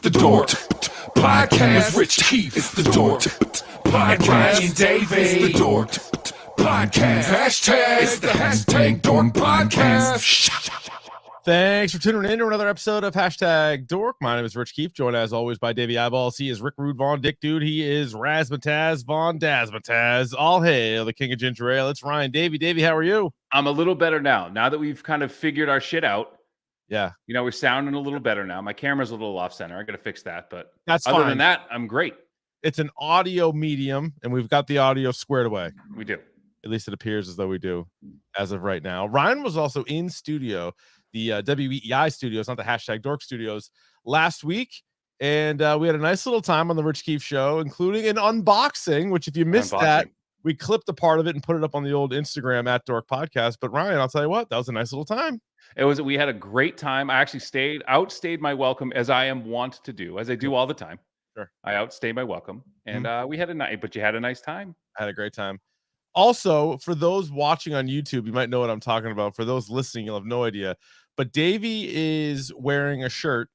the DORK podcast with Rich Keefe. It's the DORK podcast. And Davey. It's the DORK podcast. Hashtag. It's the hashtag DORK podcast. Thanks for tuning in to another episode of Hashtag Dork. My name is Rich Keefe, joined as always by Davey Eyeballs. He is Rick Rude Von Dick Dude. He is Razmataz Von Dazmataz. All hail the king of ginger ale. It's Ryan. Davey, how are you? I'm a little better now that we've kind of figured our shit out. Yeah. You know, we're sounding a little better now. My camera's a little off center. I got to fix that, but that's other fine. than that, I'm great. It's an audio medium, and we've got the audio squared away. We do. At least it appears as though we do as of right now. Ryan was also in studio, the WEI studios, not the Hashtag Dork studios, last week. And we had a nice little time on the Rich Keefe show, including an unboxing, which if you missed that, we clipped a part of it and put it up on the old Instagram at Dork Podcast. But Ryan, I'll tell you what, that was a nice little time. We had a great time. I actually outstayed my welcome, as I am wont to do, as I do all the time. Sure. I outstayed my welcome. And we had a night, but you had a nice time. I had a great time. Also, for those watching on YouTube, you might know what I'm talking about. For those listening, you'll have no idea. But Davey is wearing a shirt,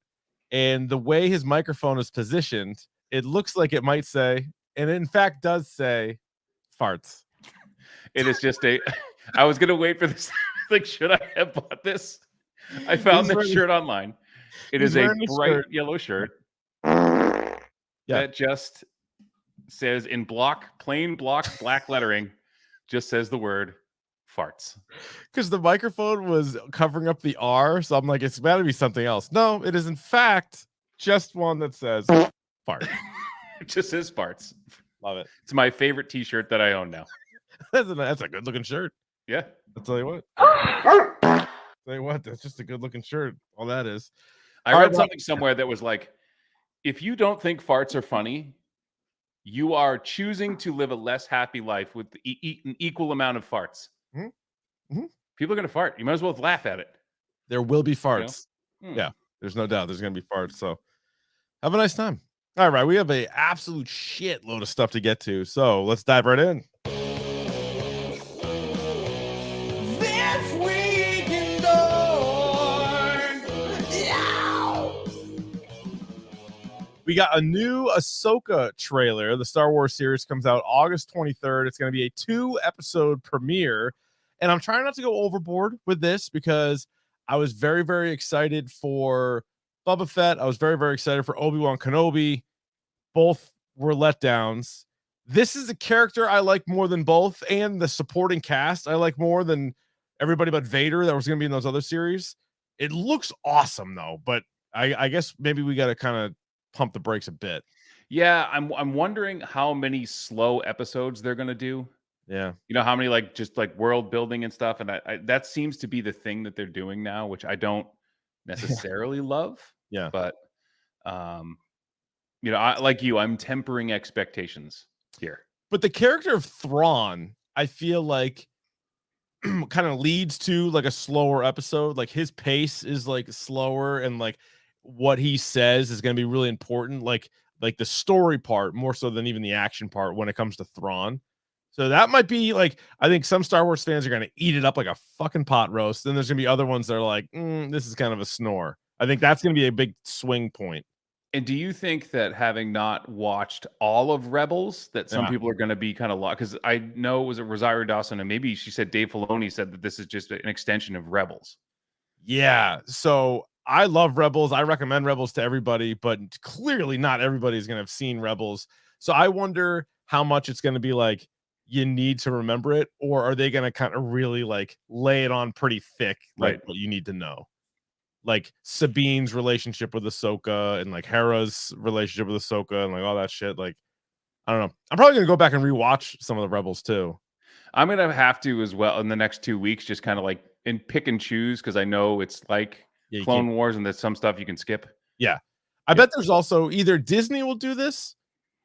and the way his microphone is positioned, it looks like it might say, and it in fact does say, farts. It is just I was going to wait for this. Like, should I have bought this? I found this shirt online. It is a bright yellow shirt that just says in plain block, black lettering, just says the word farts. Because the microphone was covering up the R, so I'm like, it's got to be something else. No, it is in fact just one that says fart. It just says farts. Love it. It's my favorite T-shirt that I own now. That's a good looking shirt. Yeah. I'll tell you what. That's just a good looking shirt. All that is. I read something somewhere that was like, if you don't think farts are funny, you are choosing to live a less happy life with an equal amount of farts. Mm-hmm. People are going to fart. You might as well laugh at it. There will be farts. You know? Yeah, there's no doubt there's going to be farts. So have a nice time. All right, we have a absolute shitload of stuff to get to. So let's dive right in. This week in Dork. Yeah. We got a new Ahsoka trailer. The Star Wars series comes out August 23rd. It's going to be a 2-episode premiere. And I'm trying not to go overboard with this because I was very, very excited for Boba Fett. I was very, very excited for Obi-Wan Kenobi. Both were letdowns. This is a character I like more than both, and the supporting cast I like more than everybody but Vader that was going to be in those other series. It looks awesome, though, but I guess maybe we got to kind of pump the brakes a bit. Yeah, I'm wondering how many slow episodes they're going to do. Yeah. You know, how many just world building and stuff. And that seems to be the thing that they're doing now, which I don't necessarily love. Yeah. But, you know, I'm tempering expectations here. But the character of Thrawn, I feel like kind of leads to like a slower episode. Like his pace is like slower, and like what he says is going to be really important. Like the story part more so than even the action part when it comes to Thrawn. So that might be like, I think some Star Wars fans are going to eat it up like a fucking pot roast. Then there's going to be other ones that are like, this is kind of a snore. I think that's going to be a big swing point. And do you think that having not watched all of Rebels, that some people are going to be kind of lost? Because I know it was Rosario Dawson, and maybe she said Dave Filoni said that this is just an extension of Rebels. Yeah. So I love Rebels. I recommend Rebels to everybody, but clearly not everybody's going to have seen Rebels. So I wonder how much it's going to be like, you need to remember it, or are they going to kind of really like lay it on pretty thick, like what you need to know? Like Sabine's relationship with Ahsoka and like Hera's relationship with Ahsoka and like all that shit. Like, I don't know. I'm probably going to go back and rewatch some of the Rebels too. I'm going to have to as well in the next 2 weeks, just kind of like pick and choose. Cause I know it's like Clone Wars and there's some stuff you can skip. Yeah. I bet there's also either Disney will do this,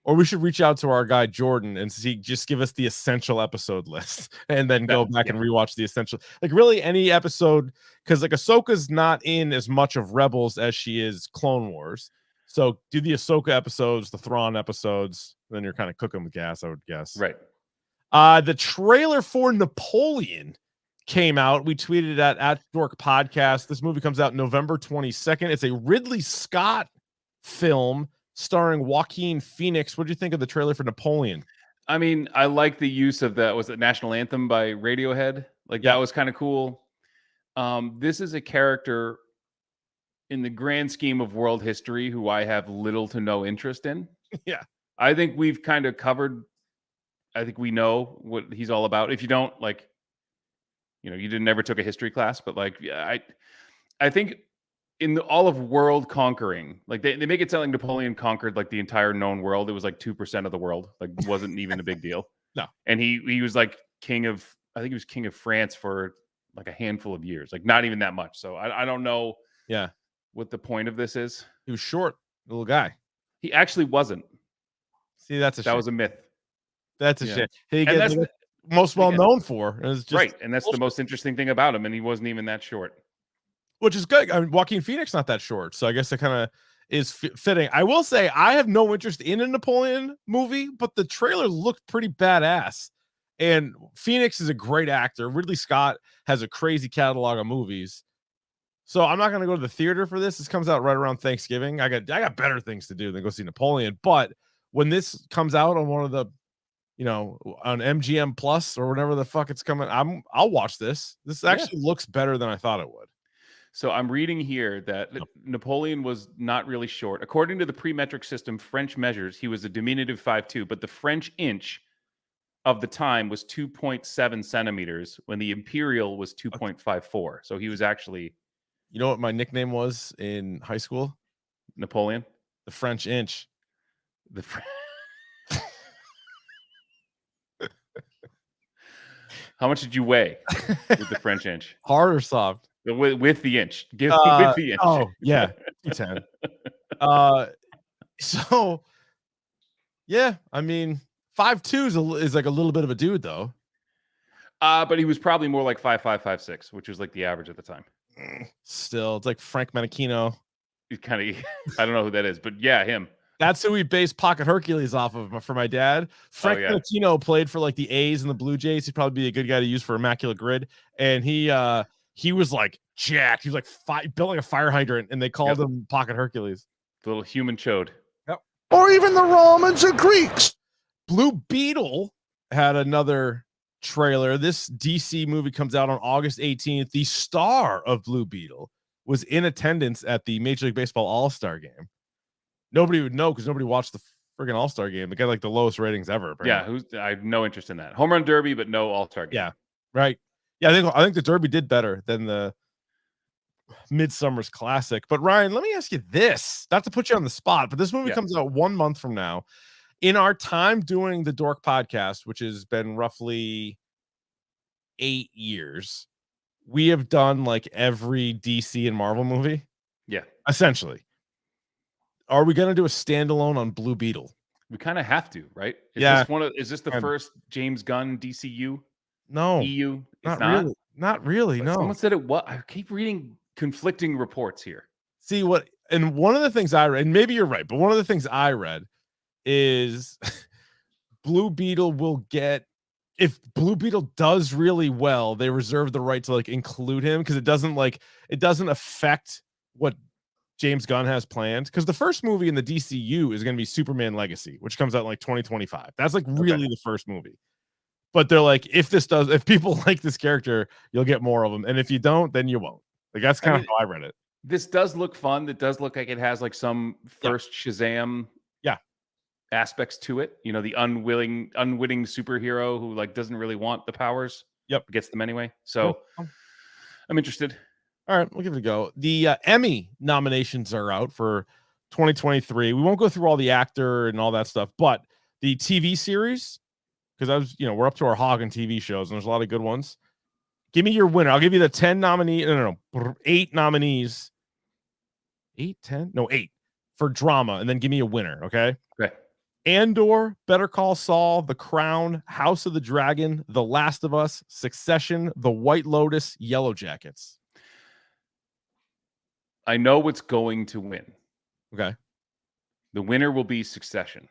or we should reach out to our guy Jordan and just give us the essential episode list and then go back and rewatch the essential, like really any episode. Cause like Ahsoka's not in as much of Rebels as she is Clone Wars. So do the Ahsoka episodes, the Thrawn episodes, then you're kind of cooking with gas, I would guess. Right. The trailer for Napoleon came out. We tweeted at Dork Podcast. This movie comes out November 22nd. It's a Ridley Scott film starring Joaquin Phoenix. What do you think of the trailer for Napoleon? I mean, I like the use of that. Was it National Anthem by Radiohead? Like that was kind of cool. This is a character in the grand scheme of world history who I have little to no interest in. Yeah. I think we've kind of covered. I think we know what he's all about. If you don't, like, you didn't ever took a history class, but like, I think in all of world conquering, like they make it sound like Napoleon conquered like the entire known world. It was like 2% of the world. Like wasn't even a big deal. No. And he was like I think he was king of France for like a handful of years, like not even that much. So I don't know. Yeah. What the point of this is. He was short, little guy. He actually wasn't. See, that was a myth. That's a shame. That's the most well known for. Right. And that's the most interesting thing about him. And he wasn't even that short. Which is good. I mean, Joaquin Phoenix not that short. So I guess it kind of is fitting. I will say I have no interest in a Napoleon movie, but the trailer looked pretty badass. And Phoenix is a great actor. Ridley Scott has a crazy catalog of movies. So I'm not going to go to the theater for this. This comes out right around Thanksgiving. I got better things to do than go see Napoleon. But when this comes out on one of the, on MGM Plus or whatever the fuck it's coming, I'll watch this. This actually looks better than I thought it would. So I'm reading here that Napoleon was not really short. According to the pre-metric system French measures, he was a diminutive 5'2", but the French inch of the time was 2.7 centimeters when the imperial was 2.54. So he was actually... You know what my nickname was in high school? Napoleon? The French inch. How much did you weigh with the French inch? Hard or soft? With the inch. With the inch. Oh, yeah. 210. So, yeah, I mean, 5'2" is like a little bit of a dude, though. But he was probably more like 5'5", 5'6", which was like the average at the time. Still, it's like Frank Menachino. He's kind of, I don't know who that is, but yeah, him. That's who we based Pocket Hercules off of for my dad. Frank Menachino played for like the A's and the Blue Jays. He'd probably be a good guy to use for Immaculate Grid. And he was like jacked. He was like built like a fire hydrant, and they called him Pocket Hercules. The little human chode. Yep. Or even the Romans or Greeks. Blue Beetle had another trailer. This DC movie comes out on August 18th. The star of Blue Beetle was in attendance at the Major League Baseball All-Star game. Nobody would know because nobody watched the friggin' All-Star game. It got like the lowest ratings ever. Apparently. Yeah, I have no interest in that. Home Run Derby, but no All-Star game. Yeah, right. Yeah, I think the Derby did better than the Midsummer's Classic. But Ryan, let me ask you this. Not to put you on the spot, but this movie comes out 1 month from now. In our time doing the Dork podcast, which has been roughly 8 years, we have done like every DC and Marvel movie. Yeah. Essentially. Are we going to do a standalone on Blue Beetle? We kind of have to, right? Is this the first James Gunn DCU? No. EU? Not really. Not really, no. Someone said it was. I keep reading conflicting reports here. See what, and one of the things I read, and maybe you're right, but one of the things I read is Blue Beetle will get, if Blue Beetle does really well, they reserve the right to like include him because it doesn't affect what James Gunn has planned. Because the first movie in the DCU is going to be Superman Legacy, which comes out in like 2025. That's like really the first movie. But they're like, if people like this character, you'll get more of them, and if you don't, then you won't. Like that's kind of how I read it. This does look fun. It does look like it has like some first Shazam aspects to it. The unwitting superhero who like doesn't really want the powers. Yep. Gets them anyway. So I'm interested. All right, we'll give it a go. The Emmy nominations are out for 2023. We won't go through all the actor and all that stuff, but the TV series, because we're up to our hog and TV shows, and there's a lot of good ones. Give me your winner. I'll give you the 10 nominees. No, 8 nominees. 8, 10? No, 8 for drama, and then give me a winner, okay? Okay. Andor, Better Call Saul, The Crown, House of the Dragon, The Last of Us, Succession, The White Lotus, Yellow Jackets. I know what's going to win. Okay. The winner will be Succession.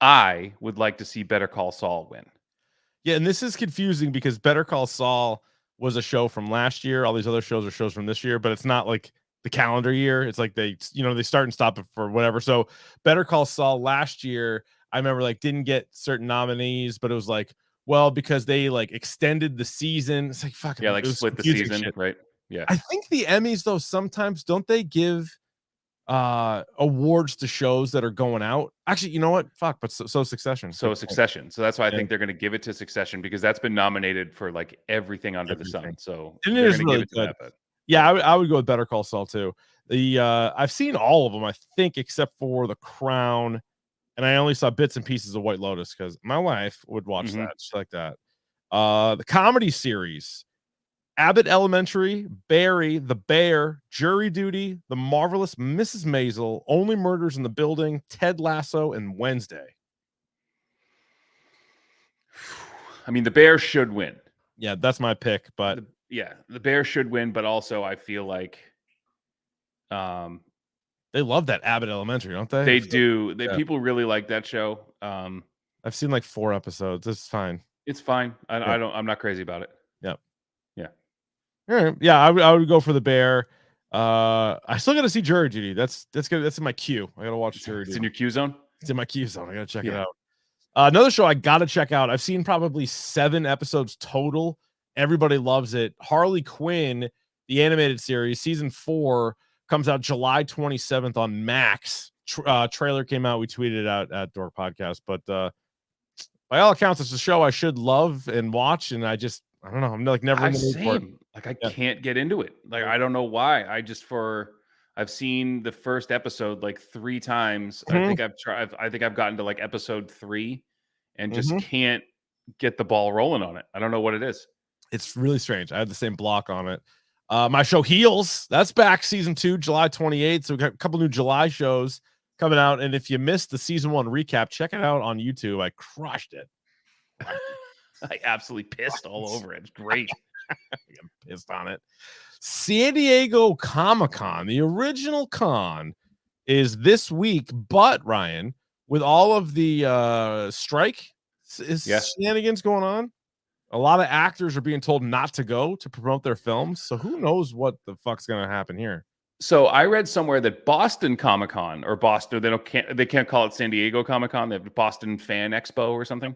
I would like to see Better Call Saul win. Yeah, and this is confusing because Better Call Saul was a show from last year. All these other shows are shows from this year, but it's not like the calendar year. It's like they start and stop it for whatever. So Better Call Saul last year, I remember like didn't get certain nominees, but it was like, well, because they like extended the season. It's like fucking like split the season, shit. right? Yeah. I think the Emmys though sometimes don't they give awards to shows that are going out? Actually, you know what? Fuck, but so Succession. So Succession. So that's why I think they're going to give it to Succession, because that's been nominated for like everything under the sun. So and they're it is going to really give it to good. that. But yeah, I would go with Better Call Saul too. The I've seen all of them, I think, except for The Crown, and I only saw bits and pieces of White Lotus because my wife would watch that. She like that. The comedy series: Abbott Elementary, Barry, The Bear, Jury Duty, The Marvelous Mrs. Maisel, Only Murders in the Building, Ted Lasso, and Wednesday. I mean, The Bear should win. Yeah, that's my pick. But The Bear should win. But also, I feel like they love that Abbott Elementary, don't they? They do. People really like that show. I've seen like 4 episodes. It's fine. It's fine. I'm not crazy about it. Yep. Yeah. All right. Yeah, I would go for The Bear. I still got to see Jury Duty. That's good. That's in my queue. I got to watch Jury Duty. It's in your queue zone? It's in my queue zone. I got to check it out. Another show I got to check out. I've seen probably 7 episodes total. Everybody loves it. Harley Quinn, the animated series, season 4 comes out July 27th on Max. Trailer came out. We tweeted it out at Dork Podcast. But by all accounts, it's a show I should love and watch. And I don't know. I'm like never in the mood for it. Like I can't get into it. Like I don't know why. I've seen the first episode like 3 times. I think I've gotten to like episode 3 and just can't get the ball rolling on it. I don't know what it is. It's really strange. I had the same block on it. My show Heels, that's back, season 2, July 28th. So we got a couple new July shows coming out. And if you missed the season 1 recap, check it out on YouTube. I crushed it. I absolutely pissed all over it. It's great. I'm pissed on it. San Diego Comic-Con, the original con, is this week, but Ryan, with all of the strike shenanigans going on, a lot of actors are being told not to go to promote their films. So who knows what the fuck's going to happen here? So I read somewhere that Boston Comic-Con, or Boston, they can't call it San Diego Comic-Con. They have Boston Fan Expo or something.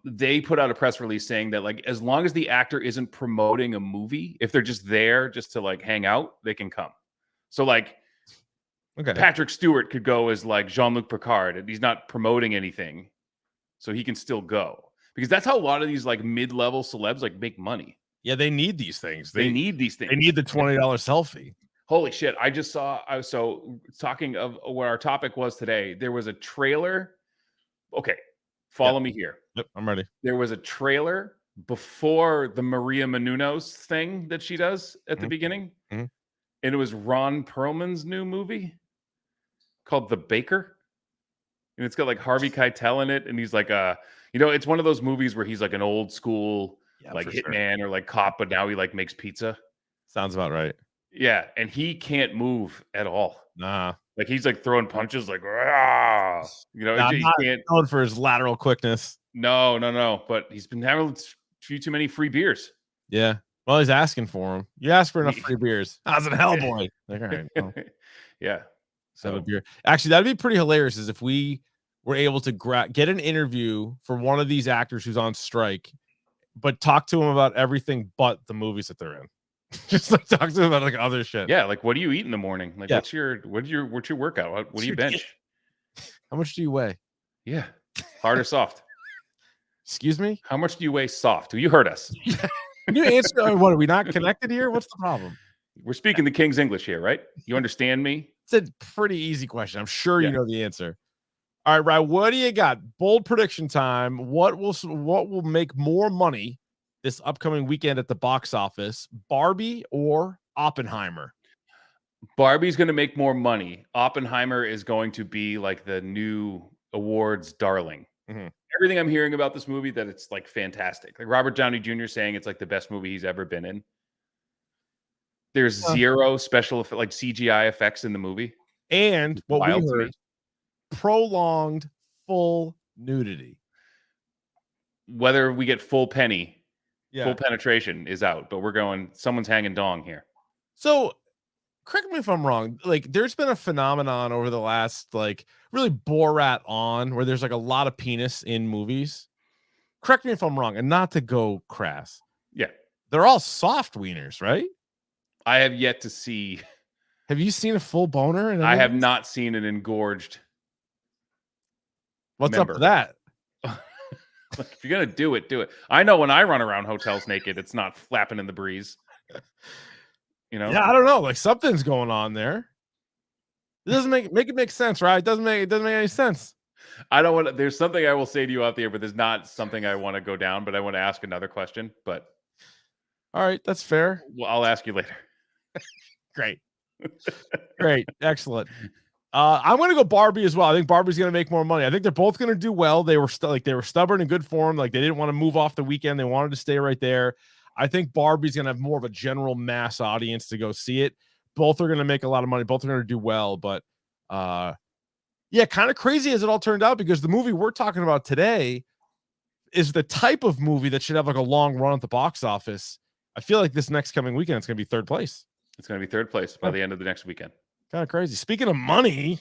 They put out a press release saying that like as long as the actor isn't promoting a movie, if they're just there just to like hang out, they can come. So like Patrick Stewart could go as like Jean-Luc Picard, and he's not promoting anything, so he can still go, because that's how a lot of these like mid-level celebs like make money. Yeah, they need these things. They need these things. They need the $20 selfie. Holy shit! I just saw. So talking of what our topic was today, there was a trailer. Okay. Follow me here. Yep, I'm ready. There was a trailer before the Maria Menounos thing that she does at the beginning. And it was Ron Perlman's new movie called The Baker. And it's got like Harvey Keitel in it. And he's like, it's one of those movies where he's like an old school, like hitman or like cop, but now he like makes pizza. Sounds about right. Yeah. And he can't move at all. Nah. Like he's like throwing punches, like, rah! He can't. Known for his lateral quickness. No. But he's been having a few too many free beers. Yeah. Well, he's asking for them. You ask for enough free beers. I was in Hellboy. Like, all right. Well, yeah. So a beer. Actually, that'd be pretty hilarious. Is if we were able to get an interview for one of these actors who's on strike, but talk to him about everything but the movies that they're in. Just like talk to them about like other shit. Yeah, like what do you eat in the morning? Like what's your workout? What do you bench? How much do you weigh? Yeah. Hard or soft? Excuse me? How much do you weigh soft? You heard us. Can you answer? What, are we not connected here? What's the problem? We're speaking the King's English here, right? You understand me? It's a pretty easy question. I'm sure you know the answer. All right, Ryan, what do you got? Bold prediction time. What will make more money this upcoming weekend at the box office? Barbie or Oppenheimer? Barbie's going to make more money. Oppenheimer is going to be like the new awards darling. Everything I'm hearing about this movie, that it's like fantastic. Like Robert Downey Jr. saying it's like the best movie he's ever been in. There's zero special like CGI effects in the movie. And what we heard, prolonged full nudity. Whether we get full penny, full penetration is out, but we're going, someone's hanging dong here. So correct me if I'm wrong. Like, there's been a phenomenon over the last, like, really Borat on, where there's like a lot of penis in movies. Correct me if I'm wrong, and not to go crass. Yeah. They're all soft wieners, right? I have yet to see. Have you seen a full boner? I have not seen an engorged. What's member. up with that? Like, if you're gonna do it, do it. I know when I run around hotels naked, it's not flapping in the breeze. You know? Yeah, I don't know. Like, something's going on there. It doesn't make it make sense, right? It doesn't make any sense. I don't want to. There's something I will say to you out there, but there's not something I want to go down. But I want to ask another question. But all right, that's fair. Well, I'll ask you later. Great. Great. Excellent. I'm going to go Barbie as well. I think Barbie's going to make more money. I think they're both going to do well. They were they were stubborn in good form. Like, they didn't want to move off the weekend. They wanted to stay right there. I think Barbie's going to have more of a general mass audience to go see it. Both are going to make a lot of money. Both are going to do well. But yeah, kind of crazy as it all turned out, because the movie we're talking about today is the type of movie that should have like a long run at the box office. I feel like this next coming weekend, it's going to be third place. It's going to be third place by the end of the next weekend. Kind of crazy. Speaking of money,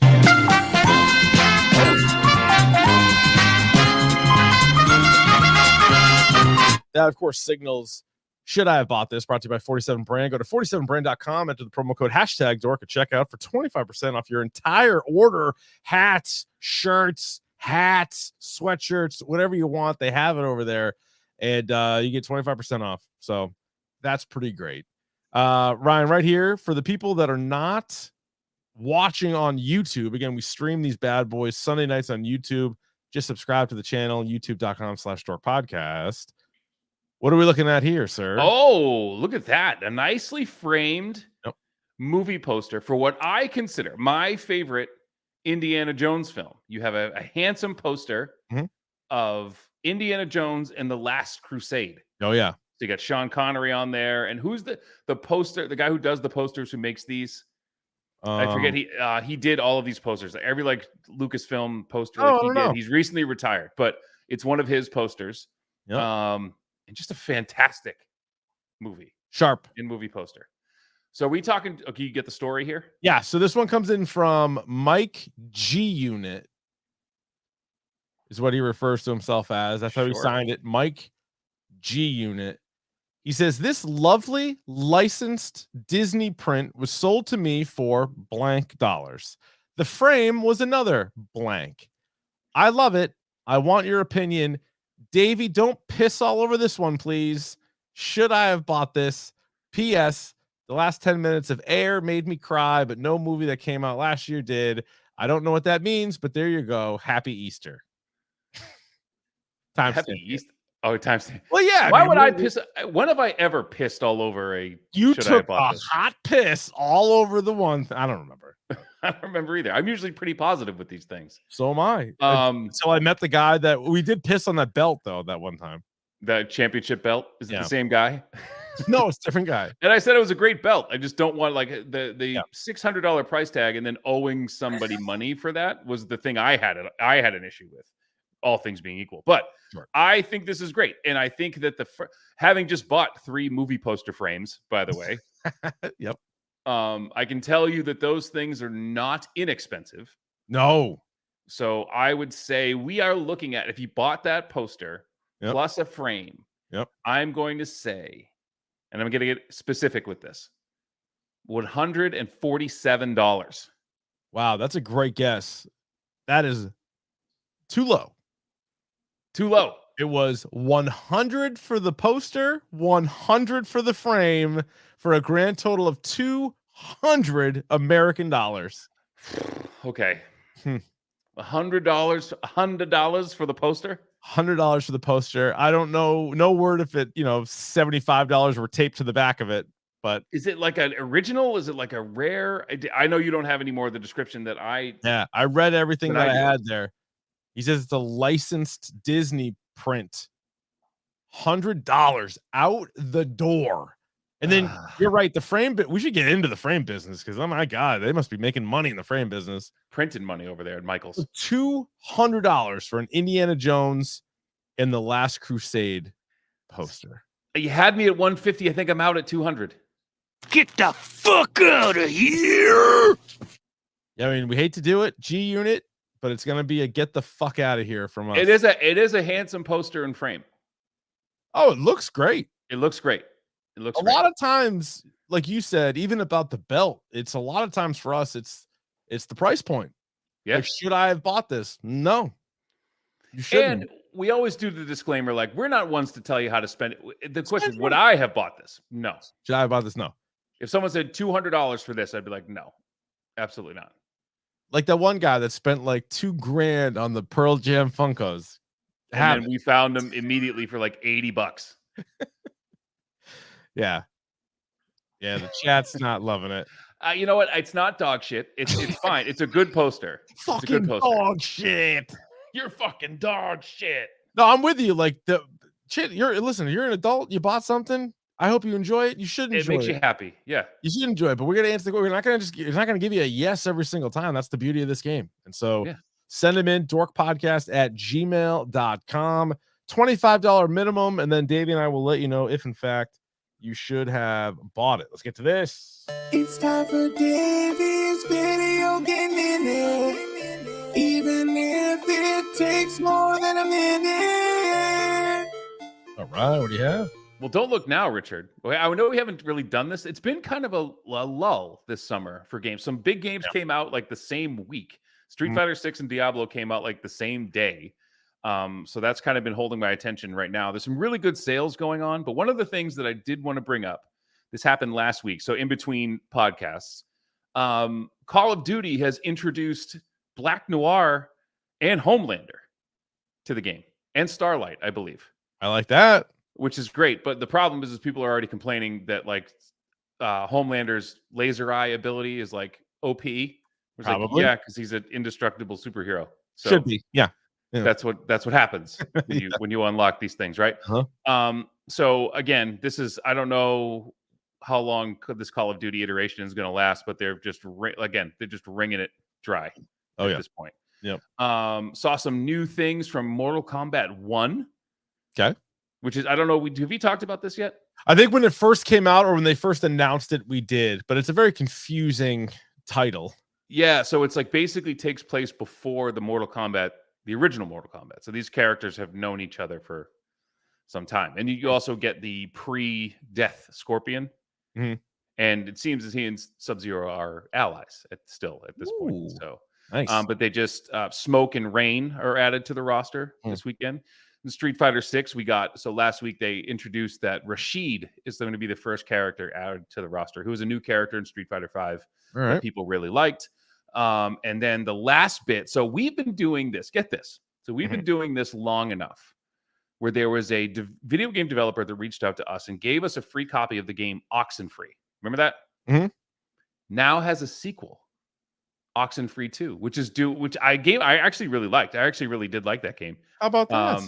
that, of course, signals should I have bought this. Brought to you by 47 Brand. Go to 47brand.com, enter the promo code #DORK at checkout for 25% off your entire order. Hats, shirts, sweatshirts, whatever you want. They have it over there. And you get 25% off. So that's pretty great. Ryan, right here, for the people that are not watching on YouTube, again, we stream these bad boys Sunday nights on YouTube. Just subscribe to the channel, youtube.com/dork podcast. What are we looking at here, sir? Oh, look at that. A nicely framed movie poster for what I consider my favorite Indiana Jones film. You have a handsome poster of Indiana Jones and the Last Crusade. Oh, yeah. So you got Sean Connery on there. And who's the poster, the guy who does the posters, who makes these? I forget. He did all of these posters. Every like Lucasfilm poster he did. He's recently retired, but it's one of his posters. Yep. And just a fantastic movie. Sharp. In movie poster. So are we talking? Okay, you get the story here? Yeah. So this one comes in from Mike G Unit, is what he refers to himself as. That's how he signed it. Mike G Unit. He says, this lovely licensed Disney print was sold to me for blank dollars. The frame was another blank. I love it. I want your opinion. Davey, don't piss all over this one, please. Should I have bought this? P.S. The last 10 minutes of Air made me cry, but no movie that came out last year did. I don't know what that means, but there you go. Happy Easter. Happy Easter. Oh, times. Well, yeah. Why would I piss? When have I ever pissed all over a? You took a hot piss all over the one. I don't remember. I don't remember either. I'm usually pretty positive with these things. So am I. So I met the guy that we did piss on that belt though that one time. The championship belt, is it the same guy? No, it's a different guy. And I said it was a great belt. I just don't want like the $600 price tag and then owing somebody money for that was the thing I had an issue with. All things being equal, but I think this is great, and I think that having just bought 3 movie poster frames, by the way, yep. I can tell you that those things are not inexpensive. No, so I would say we are looking at, if you bought that poster plus a frame, I'm going to say, and I'm going to get specific with this, $147. Wow, that's a great guess. That is too low. Too low. It was 100 for the poster, 100 for the frame, for a grand total of $200 American dollars. Okay. $100 for the poster. $100 for the poster. I don't know. No word if it, $75 were taped to the back of it. But is it like an original? Is it like a rare? I know you don't have any more of the description that I. Yeah, I read everything that I had there. He says it's a licensed Disney print. $100 out the door. And then you're right, the frame, but we should get into the frame business because, oh my God, they must be making money in the frame business. Printing money over there at Michael's. $200 for an Indiana Jones and the Last Crusade poster. You had me at 150. I think I'm out at 200. Get the fuck out of here! Yeah, I mean, we hate to do it, G Unit, but it's gonna be a get the fuck out of here from us. It is a handsome poster and frame. Oh, it looks great. It looks great. It looks a great. lot of times, like you said, even about the belt, it's a lot of times for us, it's the price point. Yeah. Like, should I have bought this? No, you shouldn't. And we always do the disclaimer, like, we're not ones to tell you how to spend it. The question, would I have bought this? No. Should I have bought this? No. If someone said $200 for this, I'd be like, no, absolutely not. Like that one guy that spent like $2,000 on the Pearl Jam Funkos. And then we found them immediately for like $80. Yeah. Yeah, the chat's not loving it. You know what? It's not dog shit. It's fine. It's a good poster. Fucking it's a good poster. dog shit. You're fucking dog shit. No, I'm with you. Like the shit. You're an adult. You bought something. I hope you enjoy it. You should enjoy it. It makes you happy. Yeah. You should enjoy it. But we're gonna answer the question. We're not gonna give you a yes every single time. That's the beauty of this game. And so send them in dorkpodcast@gmail.com. $25 minimum, and then Davey and I will let you know if in fact you should have bought it. Let's get to this. It's time for Davey's video game minute. Even if it takes more than a minute. All right, what do you have? Well, don't look now, Richard. I know we haven't really done this. It's been kind of a lull this summer for games. Some big games came out like the same week. Street Fighter 6 and Diablo came out like the same day. So that's kind of been holding my attention right now. There's some really good sales going on, but one of the things that I did want to bring up, this happened last week. So in between podcasts, Call of Duty has introduced Black Noir and Homelander to the game, and Starlight, I believe. I like that. Which is great, but the problem is people are already complaining that like Homelander's laser eye ability is like OP. Like, yeah, because he's an indestructible superhero. So should be, yeah. That's what happens when you unlock these things, right? So again, this is, I don't know how long this Call of Duty iteration is going to last, but they're just wringing it dry at this point. Yep. Saw some new things from Mortal Kombat 1. Okay. Which is, I don't know, have we talked about this yet? I think when it first came out or when they first announced it, we did, but it's a very confusing title. Yeah, so it's like basically takes place before the original Mortal Kombat. So these characters have known each other for some time. And you also get the pre-death Scorpion. Mm-hmm. And it seems as he and Sub-Zero are allies at this point. So, nice. But they just, Smoke and Rain are added to the roster this weekend. In Street Fighter 6, last week they introduced that Rashid is going to be the first character added to the roster, who is a new character in Street Fighter 5 that people really liked. And then the last bit, so we've been doing this, get this. So we've been doing this long enough where there was a video game developer that reached out to us and gave us a free copy of the game Oxenfree. Remember that? Mm-hmm. Now has a sequel, Oxenfree 2, which I actually really liked. I actually really did like that game. How about that?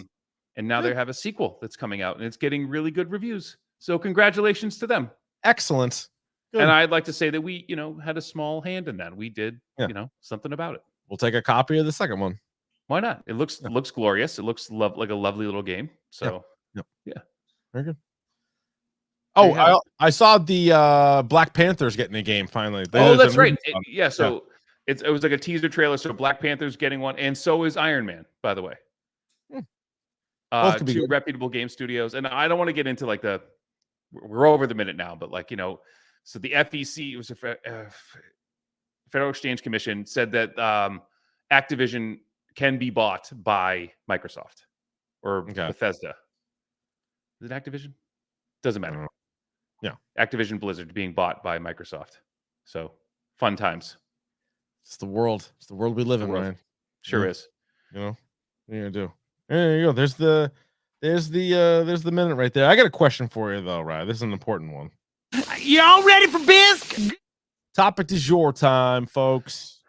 And now they have a sequel that's coming out, and it's getting really good reviews. So congratulations to them. Excellent. Good. And I'd like to say that we, had a small hand in that. We did, something about it. We'll take a copy of the second one. Why not? It looks glorious. It looks like a lovely little game. So, yeah. Very good. Oh, I saw the Black Panthers getting a game finally. That's right. So it was like a teaser trailer. So Black Panther's getting one, and so is Iron Man, by the way. Two reputable game studios. And I don't want to get into like we're over the minute now, but so the FEC, it was a Federal Exchange Commission, said that Activision can be bought by Microsoft or Bethesda. Is it Activision? Doesn't matter. Yeah. Activision Blizzard being bought by Microsoft. So fun times. It's the world. It's the world we live in, Ryan. Sure is. What are you gonna do? There you go. There's the minute right there. I got a question for you though, Ryan. This is an important one. Y'all ready for bisque? Topic du jour time, folks.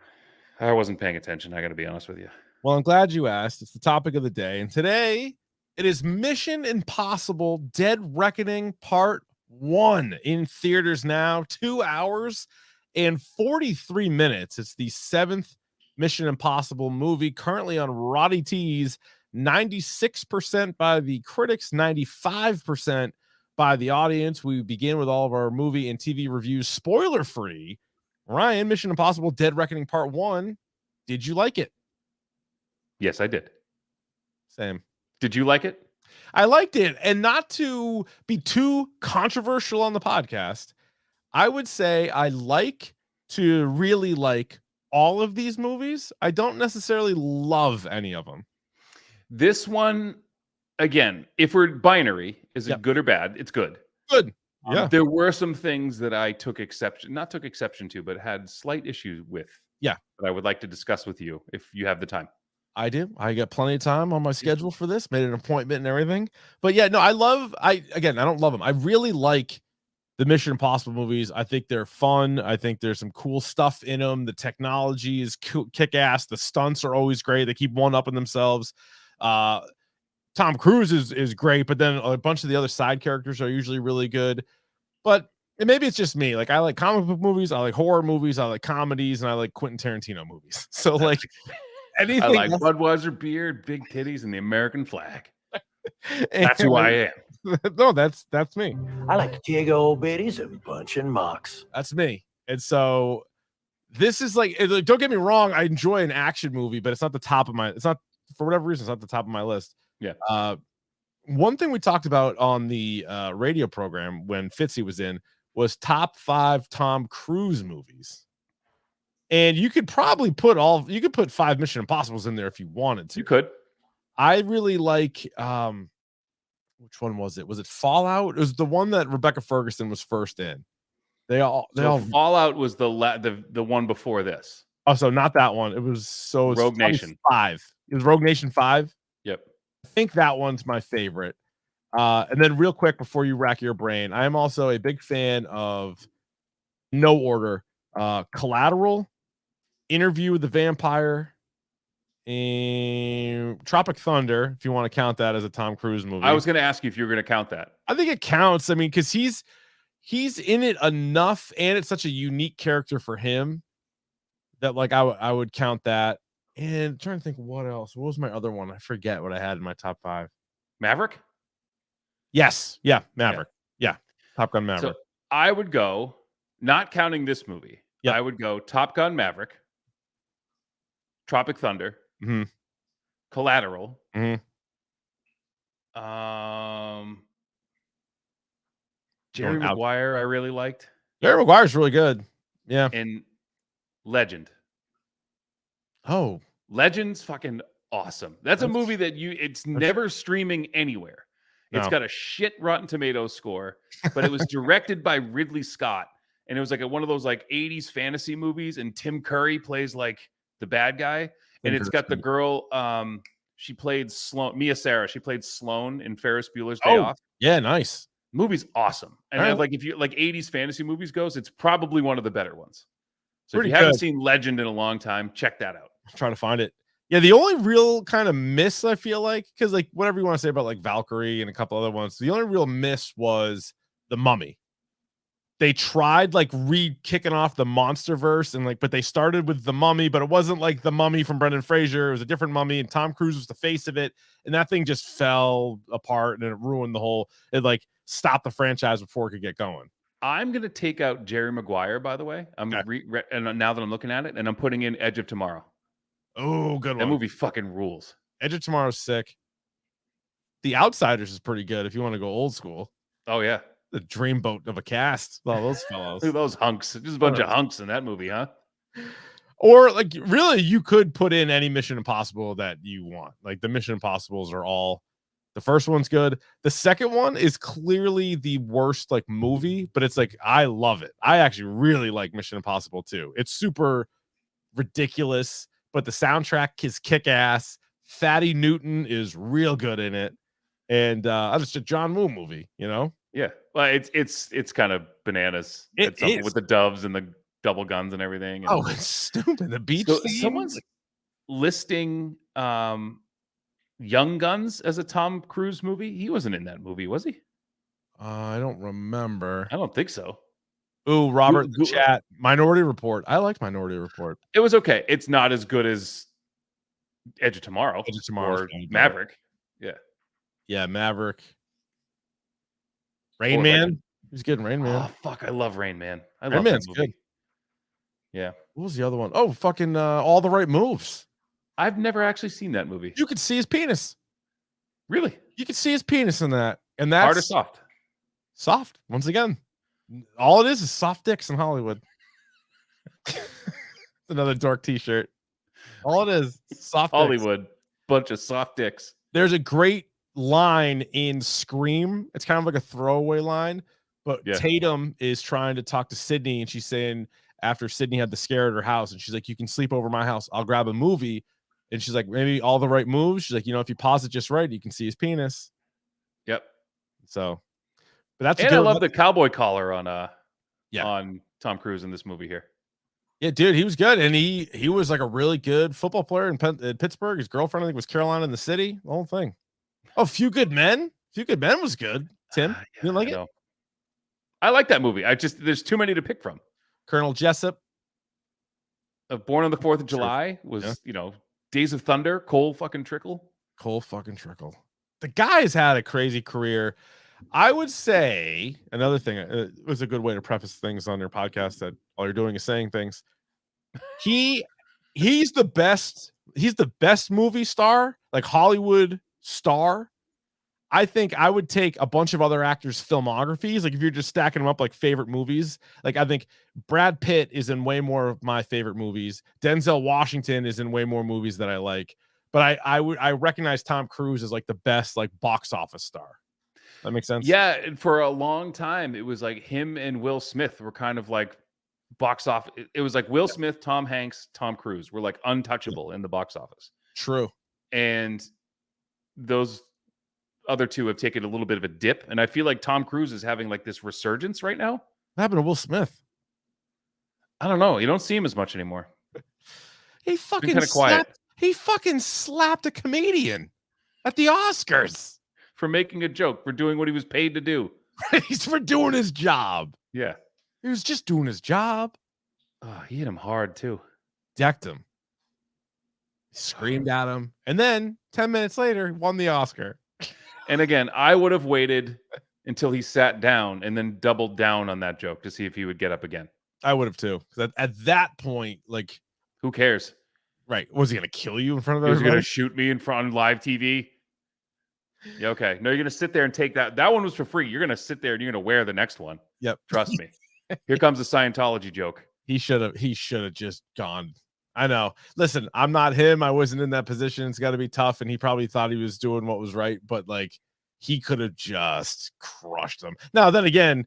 I wasn't paying attention. I got to be honest with you. Well, I'm glad you asked. It's the topic of the day, and today it is Mission Impossible: Dead Reckoning Part 1 in theaters now. 2 hours and 43 minutes. It's the 7th Mission Impossible movie, currently on Roddy T's. 96% by the critics, 95% by the audience. We begin with all of our movie and TV reviews spoiler free. Ryan, Mission Impossible Dead Reckoning Part 1. Did you like it? Yes, I did. Same. Did you like it? I liked it. And not to be too controversial on the podcast, I would say I like to really like all of these movies. I don't necessarily love any of them. This one, again, if we're binary, is it good or bad? It's good. Good. Yeah. There were some things that I not took exception to, but had slight issues with. Yeah. That I would like to discuss with you if you have the time. I do. I got plenty of time on my schedule for this, made an appointment and everything. But yeah, no, I don't love them. I really like the Mission Impossible movies. I think they're fun. I think there's some cool stuff in them. The technology is kick-ass. The stunts are always great. They keep one-upping themselves. Tom Cruise is great, but then a bunch of the other side characters are usually really good. But and maybe it's just me. Like, I like comic book movies, I like horror movies, I like comedies, and I like Quentin Tarantino movies. So like anything I like else, Budweiser beer, big titties, and the American flag. That's who I am. No, that's me. I like to take old biddies and punching mocks. That's me. And so this is like, don't get me wrong, I enjoy an action movie, but it's not the top of my, it's not, for whatever reason, it's not the top of my list. Yeah. One thing we talked about on the radio program when Fitzy was in was top 5 Tom Cruise movies. And you could probably put 5 Mission Impossibles in there if you wanted to. You could. I really like, which one was it? Was it Fallout? It was the one that Rebecca Ferguson was first in. Fallout was the one before this. Oh, so not that one. It was Rogue Nation 5. It was Rogue Nation 5. Yep. I think that one's my favorite. And then real quick before you rack your brain, I am also a big fan of No Order, Collateral, Interview with the Vampire, and Tropic Thunder, if you want to count that as a Tom Cruise movie. I was going to ask you if you were going to count that. I think it counts. I mean, because he's in it enough, and it's such a unique character for him that like I would count that. And I'm trying to think what else. What was my other one? I forget what I had in my top 5. Maverick? Yes. Yeah. Maverick. Yeah. Top Gun Maverick. So I would go, not counting this movie. Yep. I would go Top Gun Maverick, Tropic Thunder, Mm-hmm. Collateral, Mm-hmm. Jerry Maguire I really liked. Jerry Maguire's really good. Yeah. And Legend. Oh, Legend's fucking awesome. That's a movie that it's never streaming anywhere. It's got a shit Rotten Tomatoes score, but it was directed by Ridley Scott. And it was like one of those like 80s fantasy movies, and Tim Curry plays like the bad guy. And it's got the girl, she played Sloane, Mia Sarah. She played Sloane in Ferris Bueller's Day Off. Yeah, nice. Movie's awesome. And like if you like 80s fantasy movies goes, it's probably one of the better ones. So if you haven't seen Legend in a long time, check that out. I'm trying to find it. Yeah, the only real kind of miss, I feel like, because like whatever you want to say about like Valkyrie and a couple other ones, the only real miss was The Mummy. They tried like kicking off the MonsterVerse and like, but they started with The Mummy, but it wasn't like The Mummy from Brendan Fraser. It was a different mummy, and Tom Cruise was the face of it. And that thing just fell apart, and it ruined it like stopped the franchise before it could get going. I'm going to take out Jerry Maguire, by the way. And now that I'm looking at it, and I'm putting in Edge of Tomorrow. Oh, good one. That movie fucking rules. Edge of Tomorrow's sick. The Outsiders is pretty good if you want to go old school. Oh, yeah. The dreamboat of a cast. All those fellows. Look at those hunks. Just a bunch of hunks in that movie, huh? Or like really, you could put in any Mission Impossible that you want. Like the Mission Impossibles are all. The first one's good. The second one is clearly the worst like movie, but it's like I love it. I actually really like Mission Impossible 2. It's super ridiculous, but the soundtrack is kick ass. Fatty Newton is real good in it, and it's a John Woo movie, you know. Yeah, well, it's kind of bananas. It's with the doves and the double guns and everything. And it's stupid. The beach. So someone's listing Young Guns as a Tom Cruise movie. He wasn't in that movie, was he? I don't remember. I don't think so. Ooh, Robert, chat. Minority Report. I liked Minority Report. It was okay. It's not as good as Edge of Tomorrow. Edge of Tomorrow or Maverick. Yeah. Yeah, Maverick. Rain Or, Man. like, He was good in Rain Man. oh fuck, I love Rain Man. I Rain love that Man's movie. good. Yeah. What was the other one? Oh, fucking All the Right Moves. I've never actually seen that movie. You could see his penis. Really? You could see his penis in that. And that's Hard or soft? soft. Once again, all it is soft dicks in Hollywood. Another dork t-shirt. All it is soft dicks. Hollywood. Bunch of soft dicks. There's a great line in Scream. It's kind of like a throwaway line, but Yeah. Tatum is trying to talk to Sydney, and she's saying after Sydney had the scare at her house, and she's like, "You can sleep over my house. I'll grab a movie." And she's like, "Maybe All the Right Moves." She's like, "You know, if you pause it just right, you can see his penis." Yep. So, but that's And I love the cowboy collar on Yeah. on Tom Cruise in this movie here. Yeah, dude, he was good, and he was like a really good football player in Pittsburgh. His girlfriend, I think, was Carolina in the City. The whole thing. Oh, Few Good Men. Few Good Men was good. Tim, you didn't like it? I like that movie. There's too many to pick from. Colonel Jessup. Born on the 4th of July was, Days of Thunder, Cole fucking Trickle. Cole fucking Trickle. The guy's had a crazy career. I would say another thing, it was a good way to preface things on your podcast that all you're doing is saying things. He's the best movie star, like Hollywood star. I think I would take a bunch of other actors' filmographies. Like if you're just stacking them up like favorite movies, like I think Brad Pitt is in way more of my favorite movies. Denzel Washington is in way more movies that I like. But I recognize Tom Cruise as like the best like box office star. That makes sense. Yeah, and for a long time, it was like him and Will Smith were kind of like box office. It was like Will Smith, Tom Hanks, Tom Cruise were like untouchable in the box office. True. And those other two have taken a little bit of a dip, and I feel like Tom Cruise is having like this resurgence right now. What happened to Will Smith? I don't know. You don't see him as much anymore. He fucking kind of quiet. He fucking slapped a comedian at the Oscars For making a joke, for doing what he was paid to do. He's for doing his job. Yeah. He was just doing his job. Oh, he hit him hard too. Decked him. Screamed at him. And then 10 minutes later, won the Oscar. And again, I would have waited until he sat down and then doubled down on that joke to see if he would get up again. I would have too. At that point, like, who cares? Right. Was he going to kill you in front of everybody? He was going to shoot me in front of live TV. Yeah, okay. No, you're going to sit there and take that. That one was for free. You're going to sit there and you're going to wear the next one. Yep. Trust me. Here comes the Scientology joke. He should have just gone. I know. Listen, I'm not him. I wasn't in that position. It's got to be tough. And he probably thought he was doing what was right, but like he could have just crushed him. Now, then again,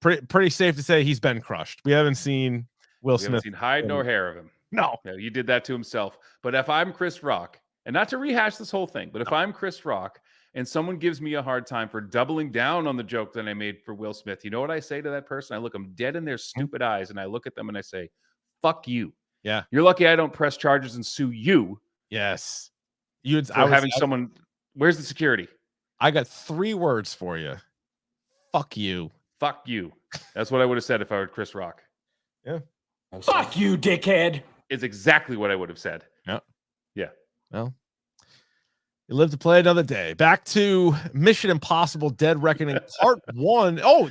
pretty safe to say he's been crushed. We haven't seen Will Smith. Haven't seen hide nor hair of him. No. He did that to himself. But if I'm Chris Rock, and not to rehash this whole thing, but if I'm Chris Rock and someone gives me a hard time for doubling down on the joke that I made for Will Smith, you know what I say to that person? I look them dead in their stupid eyes and I look at them and I say, fuck you. Yeah. You're lucky I don't press charges and sue you. Yes. Someone. Where's the security? I got 3 words for you. Fuck you. Fuck you. That's what I would have said if I were Chris Rock. Yeah. Fuck you, dickhead. It's exactly what I would have said. Yeah. Yeah. Well, you live to play another day. Back to Mission Impossible Dead Reckoning Part 1. Oh,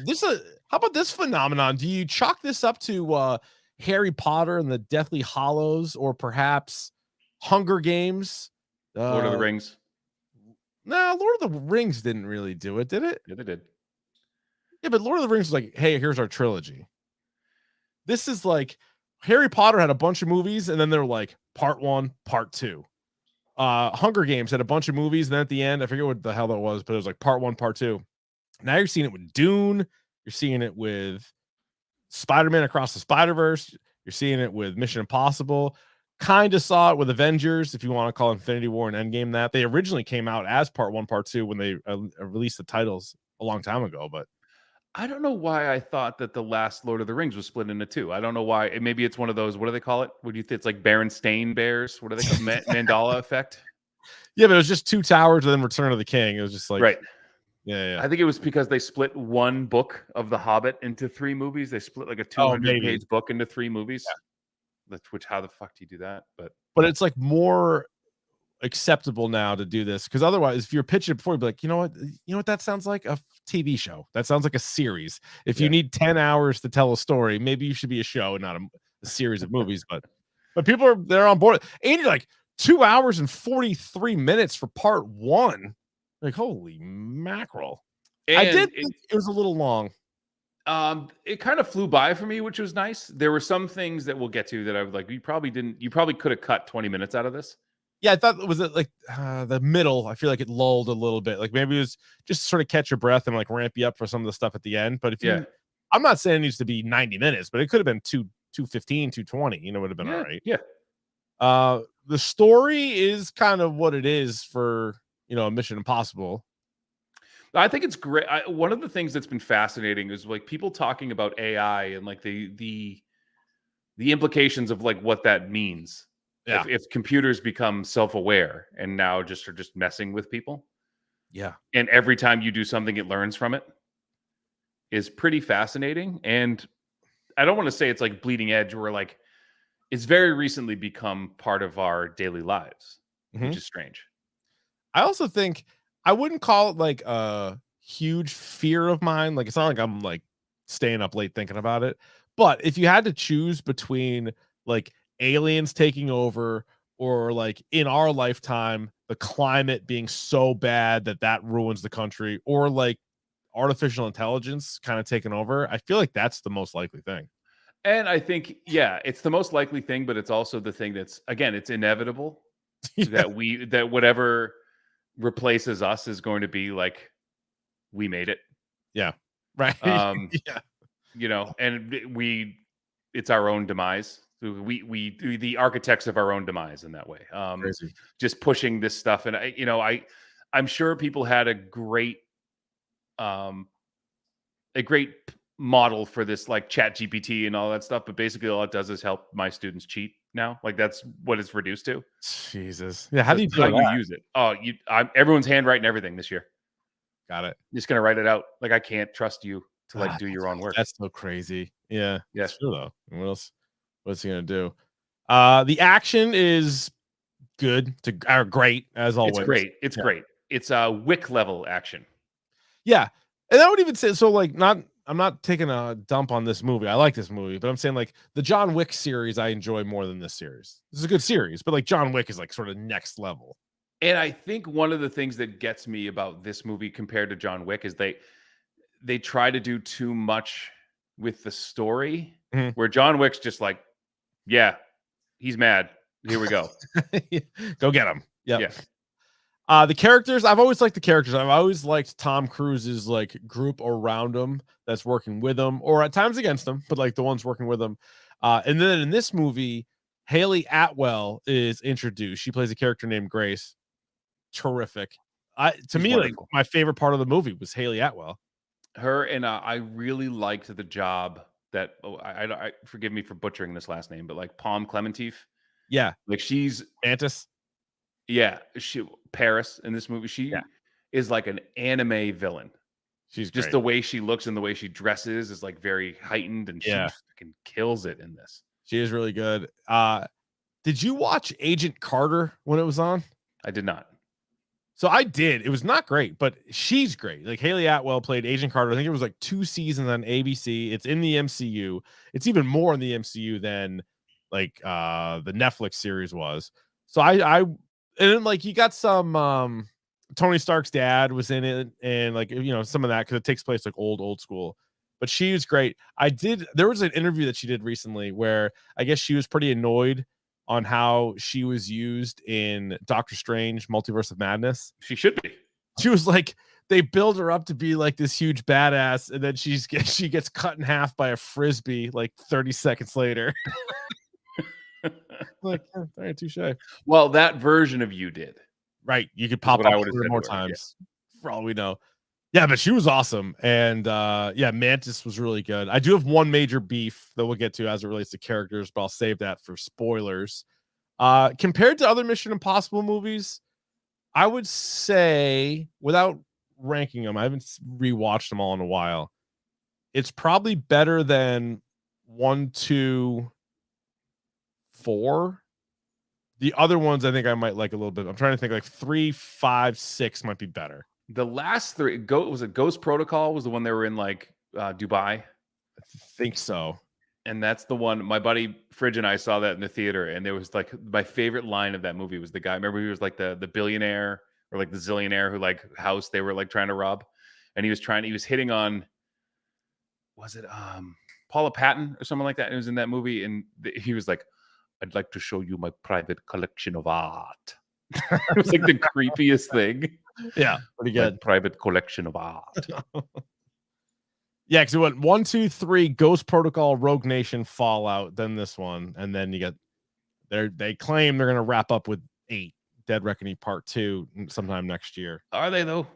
how about this phenomenon? Do you chalk this up to Harry Potter and the Deathly Hallows, or perhaps Hunger Games? Lord of the Rings. No, Lord of the Rings didn't really do it, did it? Yeah, they did. Yeah, but Lord of the Rings was like, hey, here's our trilogy. This is like Harry Potter had a bunch of movies, and then they're like part 1, part 2. Hunger Games had a bunch of movies, and then at the end, I forget what the hell that was, but it was like part 1, part 2. Now you're seeing it with Dune. You're seeing it with Spider-Man Across the Spider-Verse. You're seeing it with Mission Impossible. Kind of saw it with Avengers, if you want to call Infinity War and Endgame that. They originally came out as part 1, part 2 when they released the titles a long time ago, but I don't know why I thought that the last Lord of the Rings was split into 2. I don't know why. Maybe it's one of those, what do they call it? What do you think? It's like Berenstain Bears. What do they call it? Mandela effect? Yeah, but it was just 2 towers and then Return of the King. It was just like, right. Yeah. I think it was because they split one book of The Hobbit into 3 movies. They split like a 200-page book into 3 movies. Yeah. Which, how the fuck do you do that? But it's like more, acceptable now to do this, because otherwise, if you're pitching it before, you'd be like, you know what that sounds like? A TV show. That sounds like a series. If you need 10 hours to tell a story, maybe you should be a show and not a series of movies. But people they're on board. And you're like 2 hours and 43 minutes for part 1. Like, holy mackerel. And I did think it was a little long. It kind of flew by for me, which was nice. There were some things that we'll get to that I was like, you probably could have cut 20 minutes out of this. Yeah, I thought was it like the middle. I feel like it lulled a little bit. Like maybe it was just to sort of catch your breath and like ramp you up for some of the stuff at the end. But I'm not saying it needs to be 90 minutes, but it could have been 215, 220. You know, would have been all right. Yeah. The story is kind of what it is for a Mission Impossible. I think it's great. One of the things that's been fascinating is like people talking about AI and like the implications of like what that means. Yeah. If computers become self-aware and now are just messing with people. Yeah. And every time you do something, it learns from it is pretty fascinating. And I don't want to say it's like bleeding edge where like it's very recently become part of our daily lives, which is strange. I also think I wouldn't call it like a huge fear of mine. Like, it's not like I'm like staying up late thinking about it. But if you had to choose between like aliens taking over or like in our lifetime, the climate being so bad that ruins the country, or like artificial intelligence kind of taking over, I feel like that's the most likely thing. And I think, it's the most likely thing, but it's also the thing that's, again, it's inevitable that whatever replaces us is going to be like, we made it. Yeah. Right. Yeah. And it's our own demise. We the architects of our own demise in that way. Just pushing this stuff. And I'm sure people had a great model for this, like Chat GPT and all that stuff. But basically all it does is help my students cheat now. Like that's what it's reduced to. Jesus. Yeah. How do you use it? Oh, everyone's handwriting everything this year. Got it. I'm just going to write it out. Like, I can't trust you to like do your own work. That's so crazy. Yeah. Yes. True though. What's he going to do? The action is good or great as always. It's great. It's great. It's a Wick level action. Yeah. And I would even say, so like, I'm not taking a dump on this movie. I like this movie, but I'm saying like the John Wick series, I enjoy more than this series. This is a good series, but like John Wick is like sort of next level. And I think one of the things that gets me about this movie compared to John Wick is they try to do too much with the story, where John Wick's just like, yeah, he's mad. Here we go. Go get him. Yep. Yeah. The characters, I've always liked the characters. I've always liked Tom Cruise's like group around him that's working with him, or at times against him, but like the ones working with him. And then in this movie, Haley Atwell is introduced. She plays a character named Grace. Terrific. To me, like my favorite part of the movie was Haley Atwell. Her, and I really liked the job that I forgive me for butchering this last name, but like Palm Clementif. Yeah, like she's Mantis. Yeah, Paris in this movie. She is like an anime villain. She's just great. The way she looks and the way she dresses is like very heightened, and she fucking kills it in this. She is really good. Did you watch Agent Carter when it was on? I did not. So I did. It was not great, but she's great. Like Haley Atwell played Agent Carter. I think it was like 2 seasons on ABC. It's in the MCU. It's even more in the MCU than like the Netflix series was. So I and like you got some Tony Stark's dad was in it, and like some of that because it takes place like old school. But she was great. There was an interview that she did recently where I guess she was pretty annoyed on how she was used in Doctor Strange Multiverse of Madness. She should be. She was like, they build her up to be like this huge badass, and then she gets cut in half by a frisbee like 30 seconds later. Like, all right, touche. Well, that version of you did. Right. You could pop up 100 more times for all we know. Yeah, but she was awesome. And Mantis was really good. I do have one major beef that we'll get to as it relates to characters, but I'll save that for spoilers. Compared to other Mission Impossible movies, I would say, without ranking them, I haven't rewatched them all in a while, it's probably better than 1, 2, 4. The other ones I think I might like a little bit. I'm trying to think like 3, 5, 6 might be better. The last three, was it Ghost Protocol was the one they were in like Dubai? I think so. And that's the one my buddy Fridge and I saw that in the theater. And there was like my favorite line of that movie was the guy. Remember, he was like the billionaire or like the zillionaire who like house they were like trying to rob. And he was hitting on, was it Paula Patton or something like that? It was in that movie. And he was like, I'd like to show you my private collection of art. It was like the creepiest thing. Yeah, pretty good. My private collection of art. Yeah, because it went 1, 2, 3, Ghost Protocol, Rogue Nation, Fallout, then this one, and then you get they claim they're gonna wrap up with 8, Dead Reckoning Part 2 sometime next year. Are they though?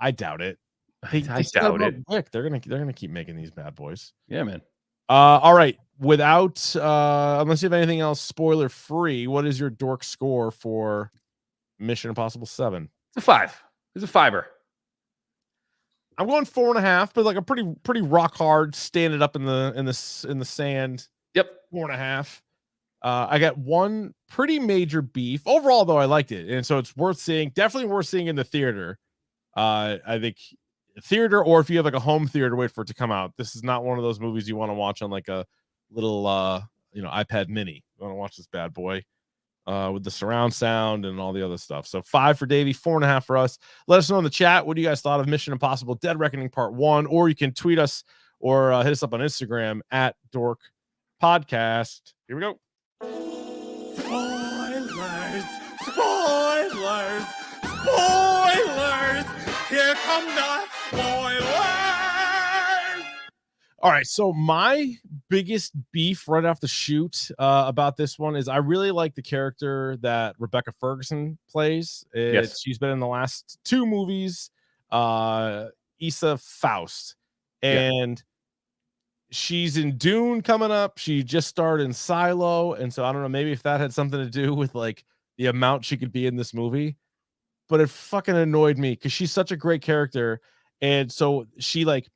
I doubt it. I doubt it. Quick. They're gonna keep making these bad boys. Yeah, man. All right. Without unless you have anything else spoiler free, what is your dork score for Mission Impossible 7? It's a 5. It's a 5er. I'm going 4.5, but like a pretty rock hard, stand it up in the sand. Yep, 4.5. I got one pretty major beef. Overall, though, I liked it, and so it's worth seeing. Definitely worth seeing in the theater. I think theater, or if you have like a home theater, wait for it to come out. This is not one of those movies you want to watch on like a little iPad mini. You want to watch this bad boy with the surround sound and all the other stuff. So 5 for Davey, 4.5 for us. Let us know in the chat what do you guys thought of Mission Impossible Dead Reckoning Part 1, or you can tweet us or hit us up on Instagram at Dork Podcast. Here we go. Spoilers! Spoilers! Spoilers! Here come the spoilers! All right, so my biggest beef right off the shoot about this one is I really like the character that Rebecca Ferguson plays. Yes. She's been in the last 2 movies, Issa Faust, and she's in Dune coming up. She just starred in Silo, and so I don't know, maybe if that had something to do with like the amount she could be in this movie, but it fucking annoyed me because she's such a great character, and so she like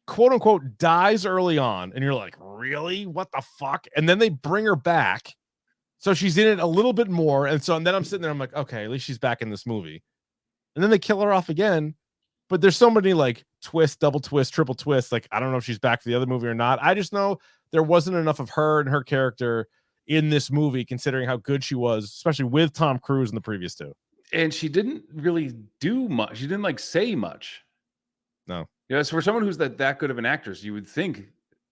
quote unquote dies early on, and you're like, really, what the fuck? And then they bring her back, so she's in it a little bit more, and then I'm sitting there, I'm like, okay, at least she's back in this movie. And then they kill her off again, but there's so many like twist, double twist, triple twist, like I don't know if she's back for the other movie or not. I just know there wasn't enough of her and her character in this movie, considering how good she was, especially with Tom Cruise in the previous 2. And she didn't really do much. She didn't like say much. No. Yes, for someone who's that good of an actress, you would think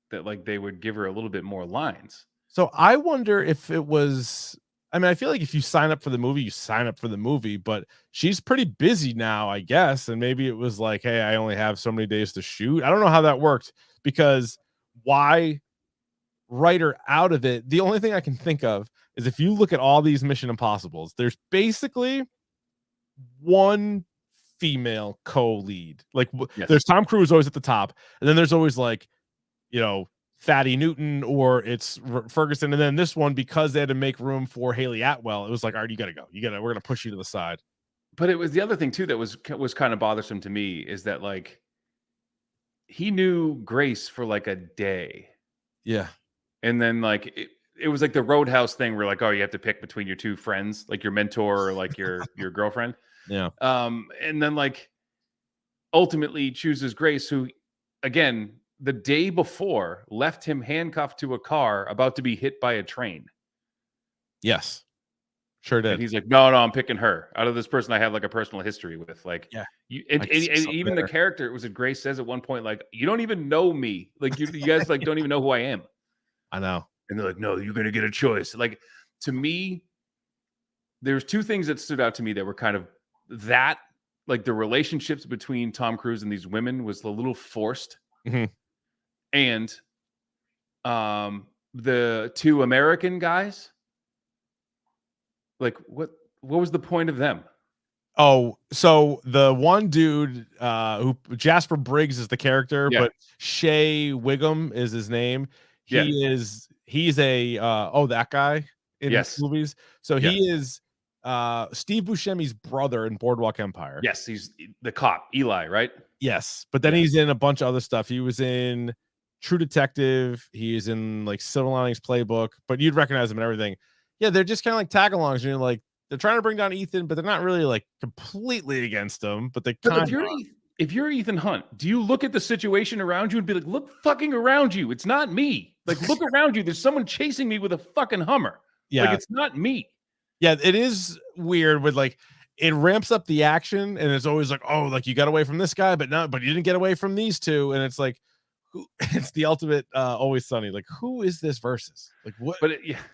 that like they would give her a little bit more lines. So I wonder if it was, I mean, I feel like if you sign up for the movie, you sign up for the movie, but she's pretty busy now, I guess. And maybe it was like, hey, I only have so many days to shoot. I don't know how that worked, because why write her out of it? The only thing I can think of is if you look at all these Mission Impossibles, there's basically one female co-lead. Like there's Tom Cruise always at the top, and then there's always like, Fatty Newton, or it's Ferguson, and then this one, because they had to make room for Haley Atwell, it was like, all right, you gotta go, we're gonna push you to the side. But it was the other thing too that was kind of bothersome to me, is that like he knew Grace for like a day, and then like it was like the Roadhouse thing where like, oh, you have to pick between your 2 friends, like your mentor or like your girlfriend. And then like ultimately chooses Grace, who again the day before left him handcuffed to a car about to be hit by a train. Yes, sure did. And he's like, no, I'm picking her out of this person I have like a personal history with. Like, you and even the character, it was Grace says at one point, like, you don't even know me. Like you guys like don't even know who I am. I know. And they're like, no, you're gonna get a choice. Like, to me, there's 2 things that stood out to me that were kind of that, like the relationships between Tom Cruise and these women was a little forced. And the 2 American guys, like what was the point of them? Oh, so the one dude who Jasper Briggs is the character, but Shea Wiggum is his name. He's a that guy in movies. So he is Steve Buscemi's brother in Boardwalk Empire. Yes, he's the cop, Eli, right? Yes, but then he's in a bunch of other stuff. He was in True Detective. He's in like Silver Linings Playbook, but you'd recognize him and everything. Yeah, they're just kind of like tag-alongs. And you're like, they're trying to bring down Ethan, but they're not really like completely against him. But they kind of. If you're Ethan Hunt, do you look at the situation around you and be like, look fucking around you? It's not me. Like, look around you. There's someone chasing me with a fucking Hummer. Yeah. Like, it's not me. Yeah, it is weird with like it ramps up the action and it's always like, oh, like you got away from this guy, but you didn't get away from these two. And it's like, it's the ultimate Always Sunny. Like, who is this versus? Like, what? But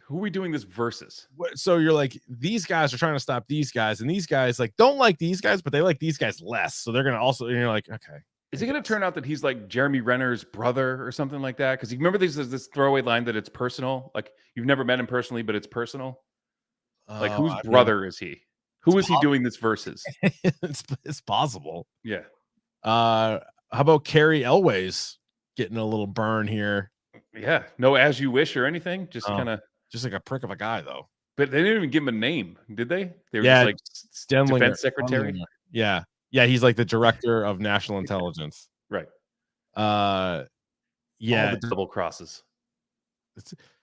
who are we doing this versus? So you're like, these guys are trying to stop these guys, and these guys like don't like these guys, but they like these guys less. So they're gonna also, and you're like, okay. Is it going to turn out that he's like Jeremy Renner's brother or something like that? Because you remember this throwaway line that it's personal. Like you've never met him personally, but it's personal. Like whose brother is he? Who is he doing this versus? It's possible. Yeah. How about Carrie Elways getting a little burn here? Yeah. No As You Wish or anything. Just kind of just like a prick of a guy though. But they didn't even give him a name, did they? They were just like defense secretary. Yeah. Yeah, he's like the director of national intelligence. Right. Yeah. All the double crosses.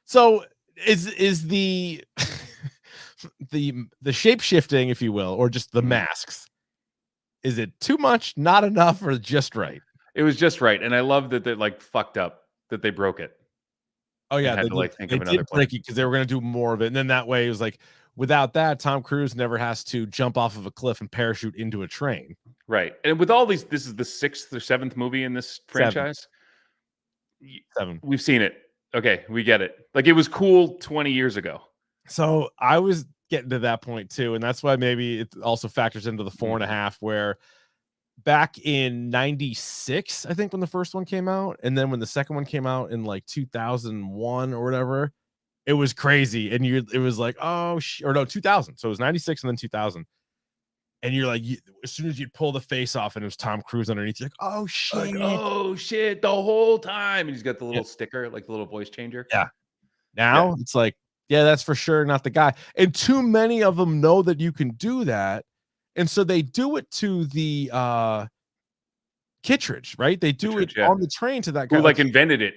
So is the the shape shifting, if you will, or just the masks? Is it too much, not enough, or just right? It was just right, and I love that they like fucked up that they broke it. Oh yeah, they did break it because they were going to do more of it, and then that way it was like, without that, Tom Cruise never has to jump off of a cliff and parachute into a train. Right, and with all these, this is the 6th or 7th movie in this franchise. 7. We've seen it. Okay, we get it. Like it was cool 20 years ago. So I was getting to that point too, and that's why maybe it also factors into the 4.5, where back in 96, I think, when the first one came out, and then when the second one came out in like 2001 or whatever, it was crazy. And it was like, oh, or no, 2000. So it was 96 and then 2000. And you're like, as soon as you'd pull the face off and it was Tom Cruise underneath, you're like, oh shit. Like, oh shit, the whole time. And he's got the little sticker, like the little voice changer. Yeah. Now it's like, yeah, that's for sure not the guy. And too many of them know that you can do that. And so they do it to the Kittredge, right? They do it on the train to that guy. Who like invented it.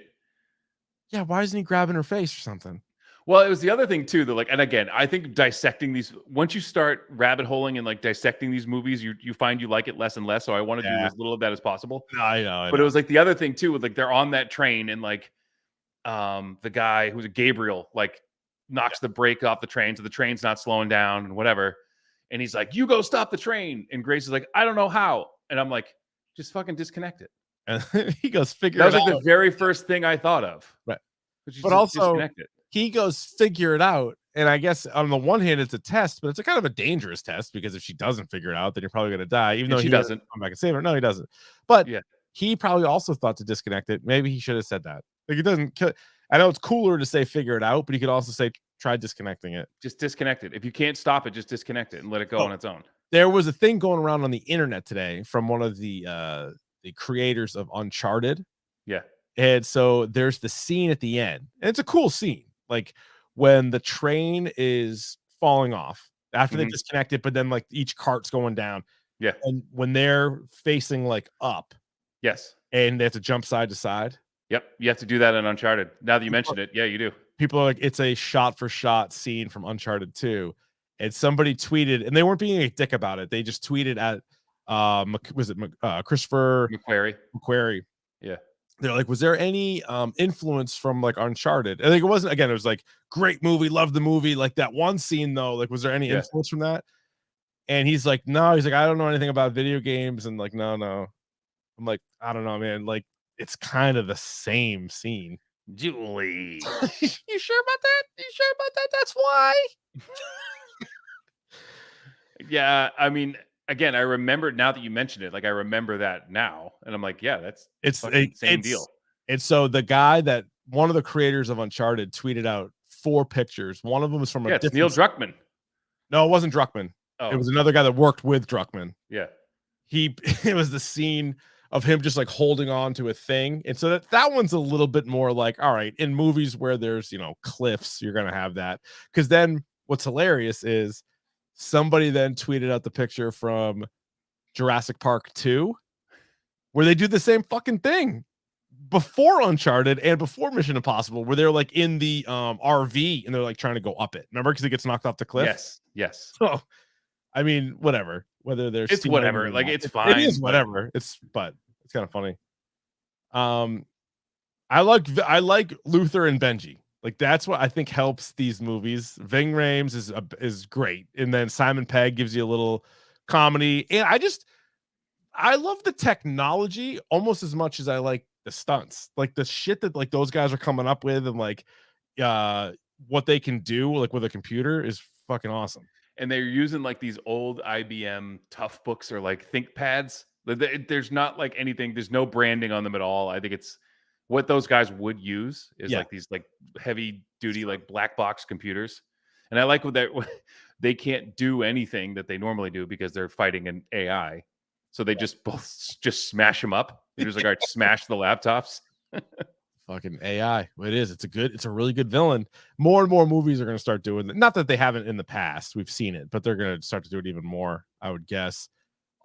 Yeah, why isn't he grabbing her face or something? Well, it was the other thing too, that like, and again, I think dissecting these, once you start rabbit holing and like dissecting these movies, you find you like it less and less. So I want to do as little of that as possible. I know. But it was like the other thing too, with like they're on that train and like the guy who's a Gabriel like knocks the brake off the train, so the train's not slowing down and whatever. And he's like, you go stop the train. And Grace is like, I don't know how. And I'm like, just fucking disconnect it. And he goes, figure it out. That was like the very first thing I thought of. Right. But also, disconnect it. He goes, figure it out. And I guess on the one hand, it's a test, but it's a kind of a dangerous test, because if she doesn't figure it out, then you're probably going to die. Even though she doesn't come back and save her. No, he doesn't. But he probably also thought to disconnect it. Maybe he should have said that. Like, it doesn't kill. I know it's cooler to say figure it out, but he could also say try disconnecting it. Just disconnect it. If you can't stop it, just disconnect it and let it go on its own. There was a thing going around on the internet today from one of the creators of Uncharted. Yeah. And so there's the scene at the end, and it's a cool scene. Like when the train is falling off after they disconnect it, but then like each cart's going down. Yeah. And when they're facing like up. Yes. And they have to jump side to side. Yep. You have to do that in Uncharted. Now that you mentioned it. Yeah, you do. People are like, it's a shot for shot scene from Uncharted 2. And somebody tweeted, and they weren't being a dick about it. They just tweeted at Christopher McQuarrie. Yeah. They're like, was there any influence from like Uncharted? I think it wasn't. Again, it was like, great movie, love the movie. Like that one scene though, like, was there any influence from that? And he's like, no. He's like, I don't know anything about video games. And like, no. I'm like, I don't know, man. Like, it's kind of the same scene. Julie, you sure about that? You sure about that? That's why. Yeah, I mean, again, I remember now that you mentioned it. Like, I remember that now, and I'm like, yeah, it's the same deal. And so the guy that one of the creators of Uncharted tweeted out 4 pictures. One of them was from it's Neil Druckmann. No, it wasn't Druckmann. Oh. It was another guy that worked with Druckmann. Yeah, it was the scene of him just like holding on to a thing. And so that one's a little bit more like, all right, in movies where there's, cliffs, you're going to have that. Because then what's hilarious is somebody then tweeted out the picture from Jurassic Park 2 where they do the same fucking thing. before Uncharted and before Mission Impossible, where they're like in the RV and they're like trying to go up it. Remember, because it gets knocked off the cliff. Yes. So, I mean, whatever. Whether there's it's whatever. Like it's fine. It is whatever. But it's kind of funny. I like Luther and Benji. Like that's what I think helps these movies. Ving Rhames is great, and then Simon Pegg gives you a little comedy. And I love the technology almost as much as I like the stunts. Like the shit that like those guys are coming up with, and like what they can do like with a computer is fucking awesome. And they're using like these old IBM Tough books or like ThinkPads. There's not like anything. There's no branding on them at all. I think it's what those guys would use is like these like heavy duty like black box computers. And I like what they can't do anything that they normally do because they're fighting an AI. So they just smash them up. They're just like, all right, smash the laptops. Fucking AI. It's a really good villain. More and more movies are going to start doing it. Not that they haven't in the past. We've seen it, but they're going to start to do it even more, I would guess.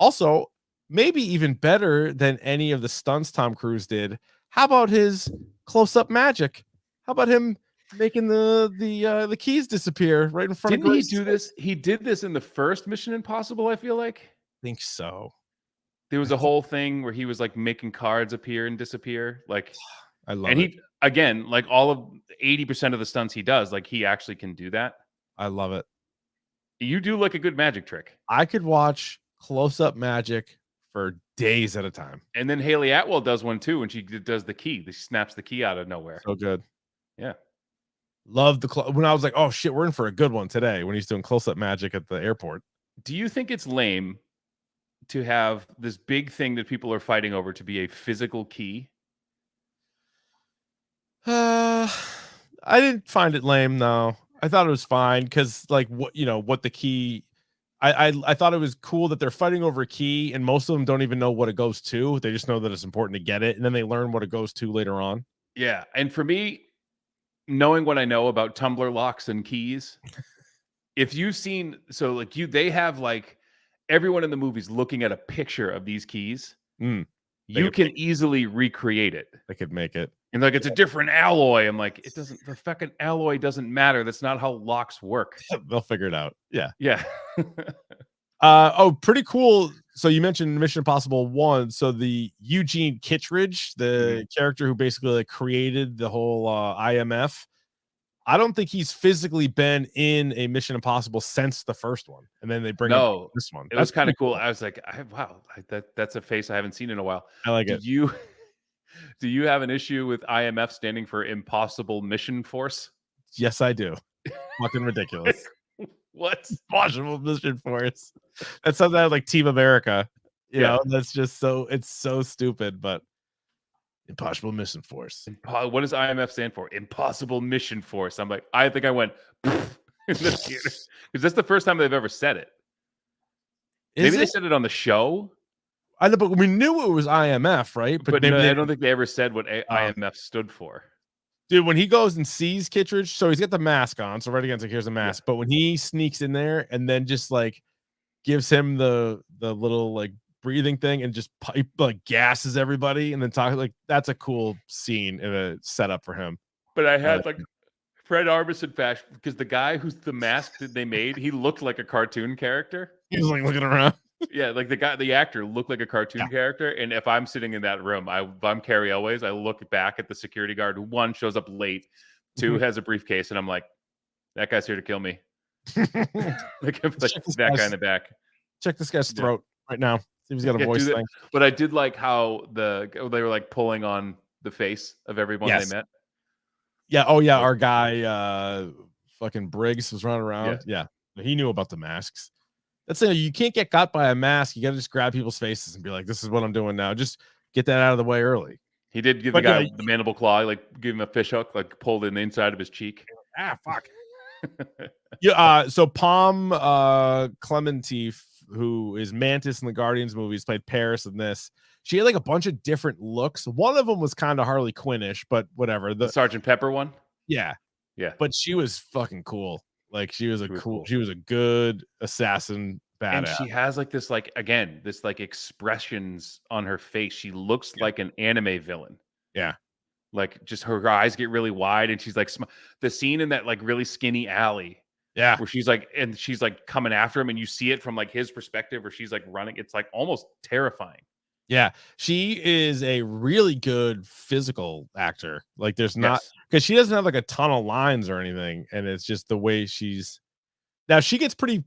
Also, maybe even better than any of the stunts Tom Cruise did. How about his close-up magic? How about him making the keys disappear right in front of Grace? Didn't he do this? He did this in the first Mission Impossible, I feel like. I think so. There was a whole thing where he was like making cards appear and disappear. Like I love it. He again, like all of 80% of the stunts he does, like he actually can do that. I love it. You do like a good magic trick. I could watch close-up magic for days at a time. And then Haley Atwell does one too when she does the key. She snaps the key out of nowhere. So good. Yeah. Love when I was like, oh shit, we're in for a good one today when he's doing close-up magic at the airport. Do you think it's lame to have this big thing that people are fighting over to be a physical key? I didn't find it lame. No, I thought it was fine because like what the key. I thought it was cool that they're fighting over a key, and most of them don't even know what it goes to. They just know that it's important to get it, and then they learn what it goes to later on. Yeah, and for me, knowing what I know about tumbler locks and keys, if you've seen, they have like everyone in the movies looking at a picture of these keys. You can easily recreate it. They could make it. And like, it's a different alloy. I'm like, the fucking alloy doesn't matter. That's not how locks work. They'll figure it out. Yeah. Yeah. Pretty cool. So you mentioned Mission Impossible 1. So the Eugene Kittredge, the character who basically like created the whole IMF, I don't think he's physically been in a Mission Impossible since the first one. And then they bring up this one. It was kind of cool. I was like, wow, that's a face I haven't seen in a while. I like it. Do you have an issue with IMF standing for Impossible Mission Force? Yes, I do. Fucking ridiculous. What? Impossible Mission Force. That's something like Team America. You know, that's just it's so stupid, but Impossible Mission Force. What does IMF stand for? Impossible Mission Force. I'm like, I think I went in the theater because that's the first time they've ever said it. Maybe they said it on the show. I know, but we knew it was IMF, right? But maybe I don't think they ever said what IMF stood for. Dude, when he goes and sees Kittredge, so he's got the mask on. So right against, like, here's a mask. But when he sneaks in there and then just like gives him the little like breathing thing and just like gasses everybody and then talk, like that's a cool scene and a setup for him. But I had like Fred Armisen fashion because the guy who's the mask that they made, he looked like a cartoon character. He was like looking around. Yeah, like the actor looked like a cartoon character. And if I'm sitting in that room, if I'm Carrie Elways, I look back at the security guard who, one, shows up late, two, has a briefcase, and I'm like, that guy's here to kill me. like that guy in the back. Check this guy's throat right now. See if he's got a voice thing. But I did like how they were like pulling on the face of everyone they met. Yeah. Oh yeah, our guy fucking Briggs was running around. Yeah. He knew about the masks. That's it. You can't get got by a mask. You got to just grab people's faces and be like, this is what I'm doing now. Just get that out of the way early. He did give the guy the mandible claw, like give him a fish hook, like pulled in the inside of his cheek. Fuck. Yeah. So Palm Clementif, who is Mantis in the Guardians movies, played Paris in this. She had like a bunch of different looks. One of them was kind of Harley Quinn-ish, but whatever. The Sergeant Pepper one. Yeah. But she was fucking cool. Like she was a good assassin badass. And she has like this, like, again, this like expressions on her face. She looks like an anime villain. Yeah. Like just her eyes get really wide and she's like the scene in that like really skinny alley. Yeah. Where she's like coming after him and you see it from like his perspective where she's like running. It's like almost terrifying. Yeah. She is a really good physical actor. Like there's not because she doesn't have like a ton of lines or anything. And it's just the way she's now she gets pretty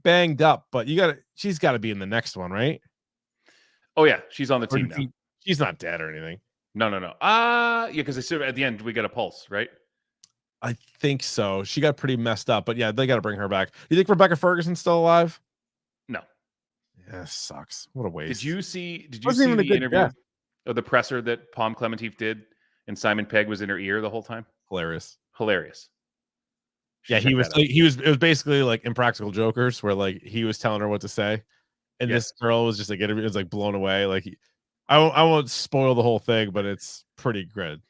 banged up, but she's got to be in the next one, right? Oh yeah, she's on the team now. She's not dead or anything. No. Yeah, because at the end we get a pulse, right? I think so. She got pretty messed up, but yeah, they got to bring her back. You think Rebecca Ferguson's still alive? No. Yeah, sucks. What a waste. Did you see the interview of the presser that Palm Clementif did and Simon Pegg was in her ear the whole time? Hilarious. Yeah, it was basically like Impractical Jokers where like he was telling her what to say. And this girl was just like, it was like blown away. Like I won't spoil the whole thing, but it's pretty good.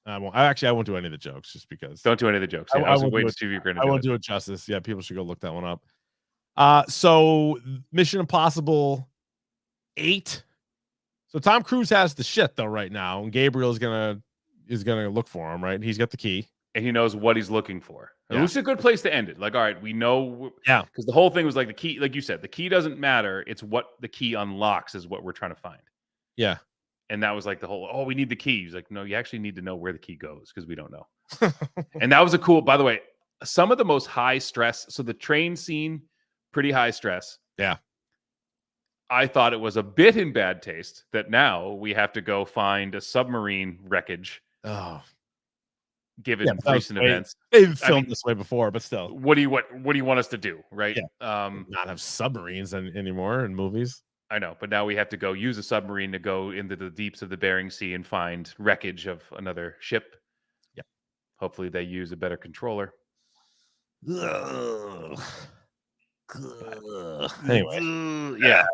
I won't do any of the jokes just because. Don't do any of the jokes. Yeah, I won't do it justice. Yeah, people should go look that one up. So Mission Impossible 8. So Tom Cruise has the shit though right now, and Gabriel is gonna look for him. Right, he's got the key, and he knows what he's looking for. Yeah. Which is a good place to end it. Like, all right, we know. Yeah, because the whole thing was like the key, like you said, the key doesn't matter. It's what the key unlocks is what we're trying to find. Yeah. And that was like the whole, we need the key. He's like, no, you actually need to know where the key goes because we don't know. And that was by the way, some of the most high stress. So the train scene, pretty high stress. Yeah. I thought it was a bit in bad taste that now we have to go find a submarine wreckage. Oh, given recent events. They've filmed this way before, but still. What do you want us to do? Right. Yeah. Not have submarines anymore in movies. I know, but now we have to go use a submarine to go into the deeps of the Bering Sea and find wreckage of another ship. Yeah. Hopefully they use a better controller. Anyway. Yeah.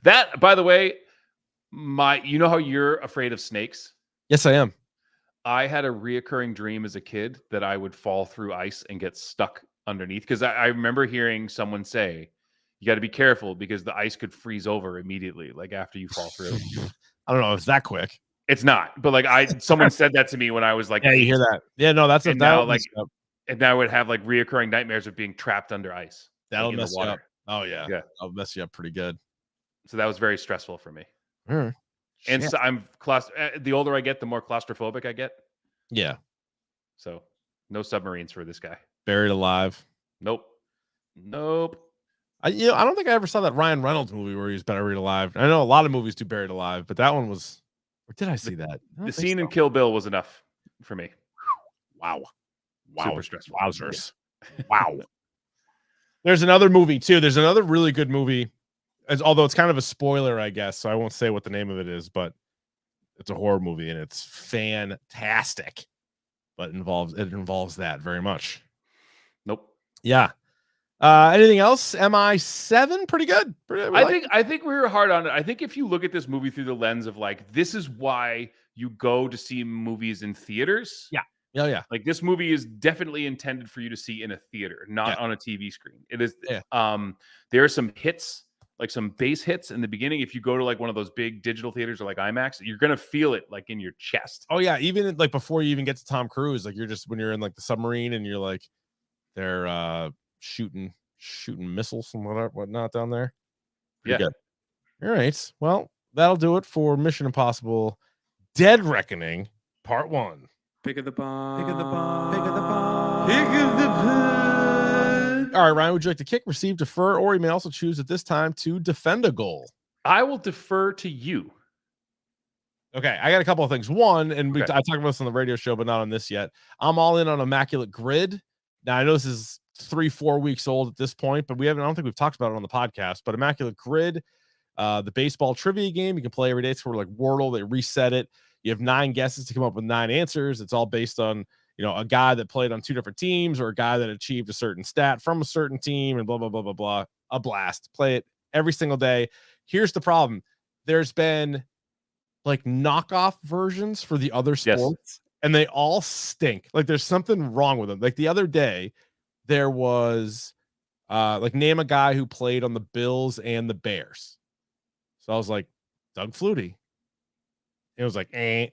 That, by the way, you know how you're afraid of snakes? Yes, I am. I had a reoccurring dream as a kid that I would fall through ice and get stuck underneath. Because I remember hearing someone say, you got to be careful because the ice could freeze over immediately, like after you fall through. I don't know if it's that quick. It's not, but someone said that to me when I was like, yeah, 8. You hear that? Yeah, no, that's and now I would have like reoccurring nightmares of being trapped under ice. That'll mess you up. Oh yeah, that'll mess you up pretty good. So that was very stressful for me. And so the older I get, the more claustrophobic I get. Yeah. So no submarines for this guy. Buried Alive. Nope. I don't think I ever saw that Ryan Reynolds movie where he's buried alive. I know a lot of movies do Buried Alive, but that one was. Or did I see that? The scene in Kill Bill was enough for me. Wow. Super stressful. Wowzers. Wow. There's another movie too. There's another really good movie, although it's kind of a spoiler, I guess. So I won't say what the name of it is, but it's a horror movie and it's fantastic. But it involves that very much. Nope. Yeah. Anything else? MI7, pretty good. I think we were hard on it. I think if you look at this movie through the lens of like, this is why you go to see movies in theaters. Yeah. Oh yeah. Like this movie is definitely intended for you to see in a theater, not on a TV screen. It is. Yeah. There are some hits, like some bass hits in the beginning. If you go to like one of those big digital theaters or like IMAX, you're gonna feel it like in your chest. Oh yeah. Even like before you even get to Tom Cruise, like when you're in like the submarine and you're like, they're shooting missiles and whatnot down there. Pretty good. All right. Well, that'll do it for Mission Impossible Dead Reckoning Part 1. Pick of the bomb. All right, Ryan, would you like to kick, receive, defer, or you may also choose at this time to defend a goal? I will defer to you. Okay, I got a couple of things. One, and I talked about this on the radio show, but not on this yet. I'm all in on Immaculate Grid. Now, I know this is 3-4 weeks old at this point, but I don't think we've talked about it on the podcast. But Immaculate Grid, the baseball trivia game, you can play every day. It's sort of like Wordle. They reset it. You have 9 guesses to come up with 9 answers. It's all based on, a guy that played on 2 different teams or a guy that achieved a certain stat from a certain team and blah, blah, blah, blah, blah. A blast. Play it every single day. Here's the problem. There's been like knockoff versions for the other sports, and they all stink. Like there's something wrong with them. Like the other day, there was like name a guy who played on the Bills and the Bears. So I was like, Doug Flutie. It was like, eh.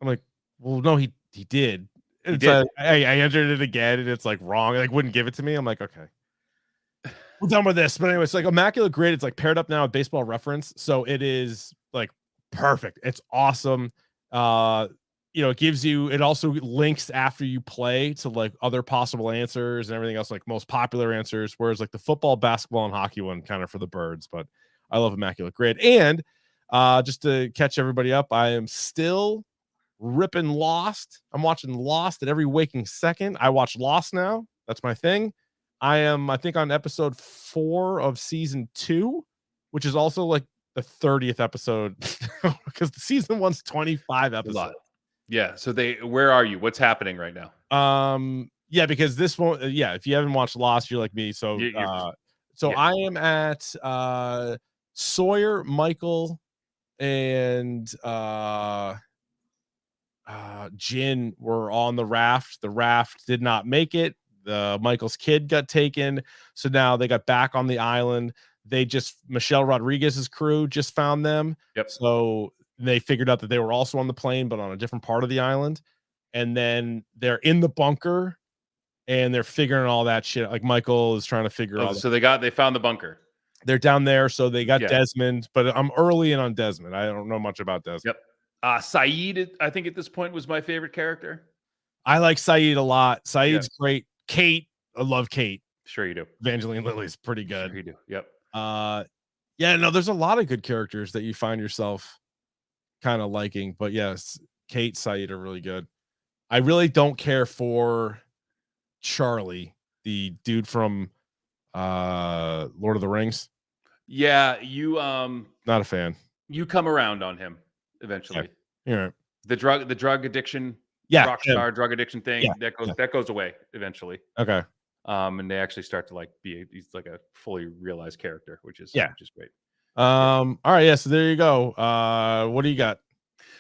I'm like, well, no, he did. It's did. I entered it again, and it's like wrong. Like, wouldn't give it to me. I'm like, okay, we're done with this. But anyway, it's like Immaculate Grid. It's like paired up now with Baseball Reference, so it is like perfect. It's awesome. It gives you. It also links after you play to like other possible answers and everything else, like most popular answers. Whereas like the football, basketball, and hockey one kind of for the birds. But I love Immaculate Grid. And just to catch everybody up, I am still ripping Lost. I'm watching Lost at every waking second. I watch Lost now. That's my thing. I think, on episode 4 of season 2, which is also like the 30th episode because the season 1's 25 episodes. Yeah. So where are you? What's happening right now? Yeah, because this one, if you haven't watched Lost, you're like me. So, I am at Sawyer, Michael, and Jin were on the raft. The raft did not make it. Michael's kid got taken, so now they got back on the island. Michelle Rodriguez's crew just found them. Yep. So they figured out that they were also on the plane, but on a different part of the island. And then they're in the bunker, and they're figuring all that shit. Like Michael is trying to figure out. So they found the bunker. They're down there, so they got Desmond. But I'm early in on Desmond. I don't know much about Desmond. Yep. Saeed, I think at this point was my favorite character. I like Saeed a lot. Saeed's great. Kate, I love Kate. Sure you do. Evangeline Lilly's pretty good. Sure you do. Yep. There's a lot of good characters that you find yourself kind of liking, but yes, Kate, Saeed are really good. I really don't care for Charlie, the dude from Lord of the Rings. Yeah, you not a fan. You come around on him eventually. Yeah. The drug addiction. Rockstar drug addiction thing that goes away eventually. Okay. And they actually start to he's like a fully realized character, which is great. All right, so there you go. What do you got?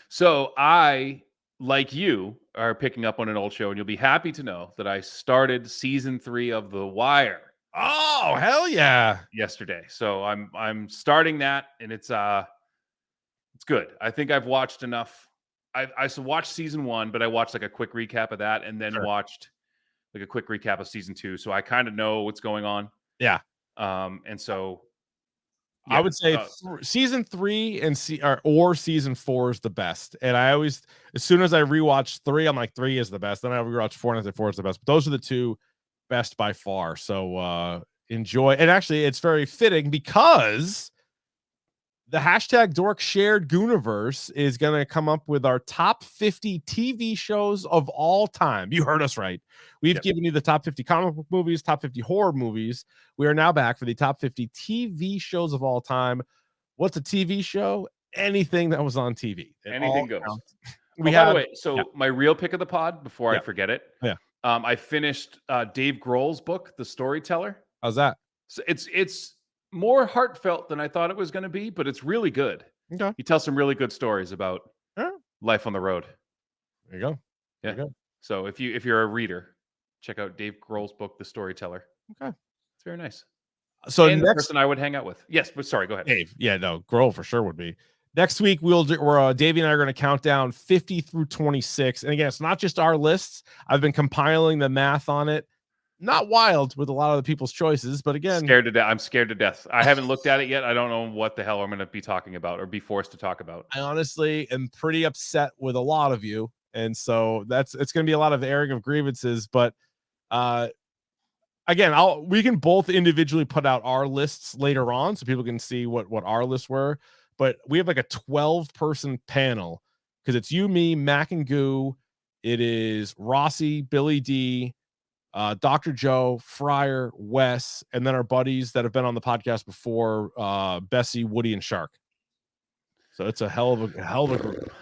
So I, like you, are picking up on an old show, and you'll be happy to know that I started season 3 of The Wire. Oh, hell yeah. Yesterday. So I'm starting that, and it's good. I think I've watched enough. I watched season 1, but I watched like a quick recap of that, and then watched like a quick recap of season 2. So I kind of know what's going on. Yeah. And so I would say season 3 or season 4 is the best. And I always, as soon as I rewatch 3, I'm like 3 is the best. Then I rewatch 4 and I say 4 is the best. But those are the 2 best by far. So enjoy. And actually, it's very fitting because the hashtag Dork Shared Gooniverse is going to come up with our top 50 TV shows of all time. You heard us right. We've given you the top 50 comic book movies, top 50 horror movies. We are now back for the top 50 TV shows of all time. What's a TV show? Anything that was on TV. Anything goes. By the way, my real pick of the pod, before I forget it. Yeah. I finished Dave Grohl's book, The Storyteller. How's that? So it's more heartfelt than I thought it was going to be, but it's really good. Okay. He tells some really good stories about life on the road. There you go. Yeah. There you go. So if you're a reader, check out Dave Grohl's book, The Storyteller. Okay. It's very nice. So and next the person I would hang out with. Yes, but sorry, go ahead. Dave. Yeah, no, Grohl for sure would be. Next week, Davey and I are going to count down 50 through 26. And again, it's not just our lists. I've been compiling the math on it. Not wild with a lot of the people's choices, but again, I'm scared to death. I haven't looked at it yet. I don't know what the hell I'm going to be talking about or be forced to talk about. I honestly am pretty upset with a lot of you, and so it's going to be a lot of airing of grievances. But again, we can both individually put out our lists later on, so people can see what our lists were. But we have like a 12-person panel because it's you, me, Mac, and Goo. It is Rossi, Billy D, Dr. Joe, Fryer, Wes, and then our buddies that have been on the podcast before, Bessie, Woody, and Shark. So it's a hell of a group.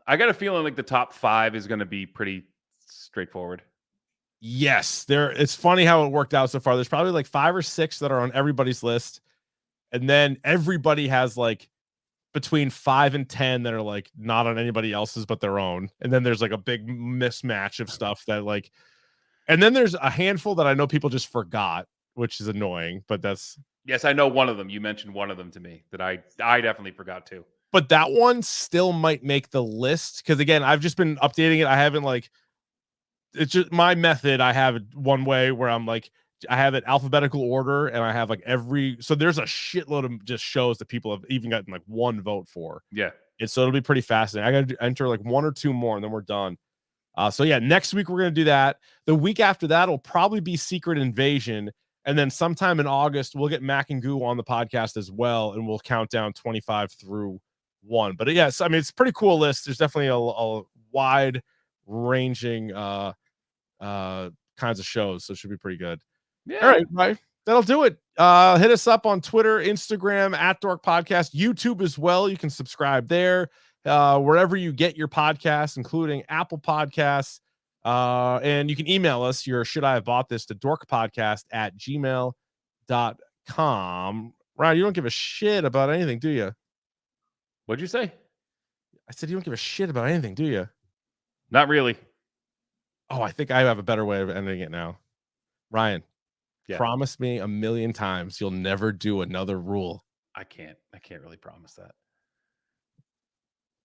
I got a feeling like the top 5 is going to be pretty straightforward. Yes, it's funny how it worked out so far. There's probably like 5 or 6 that are on everybody's list, and then everybody has like between 5 and 10 that are like not on anybody else's but their own, and then there's like a big mismatch of stuff that like. And then there's a handful that I know people just forgot, which is annoying, but that's Yes, I know one of them. You mentioned one of them to me that I definitely forgot too. But that one still might make the list because again, I've just been updating it. I haven't like it's just my method. I have it one way where I'm like I have it alphabetical order and I have like so there's a shitload of just shows that people have even gotten like one vote for. Yeah. And so it'll be pretty fascinating. I got to enter like one or two more and then we're done. So yeah, next week we're going to do that. The week after that will probably be Secret Invasion. And then sometime in August, we'll get Mac and Goo on the podcast as well. And we'll count down 25 through 1. But yes, I mean, it's a pretty cool list. There's definitely a wide ranging kinds of shows. So it should be pretty good. Yeah. All right. That'll do it. Hit us up on Twitter, Instagram at Dork Podcast, YouTube as well. You can subscribe there. Wherever you get your podcasts, including Apple Podcasts. And you can email us your should I have bought this to dorkpodcast@gmail.com. Ryan, you don't give a shit about anything, do you? What'd you say? I said you don't give a shit about anything, do you? Not really. Oh, I think I have a better way of ending it now. Ryan, yeah. Promise me 1,000,000 times you'll never do another rule. I can't really promise that.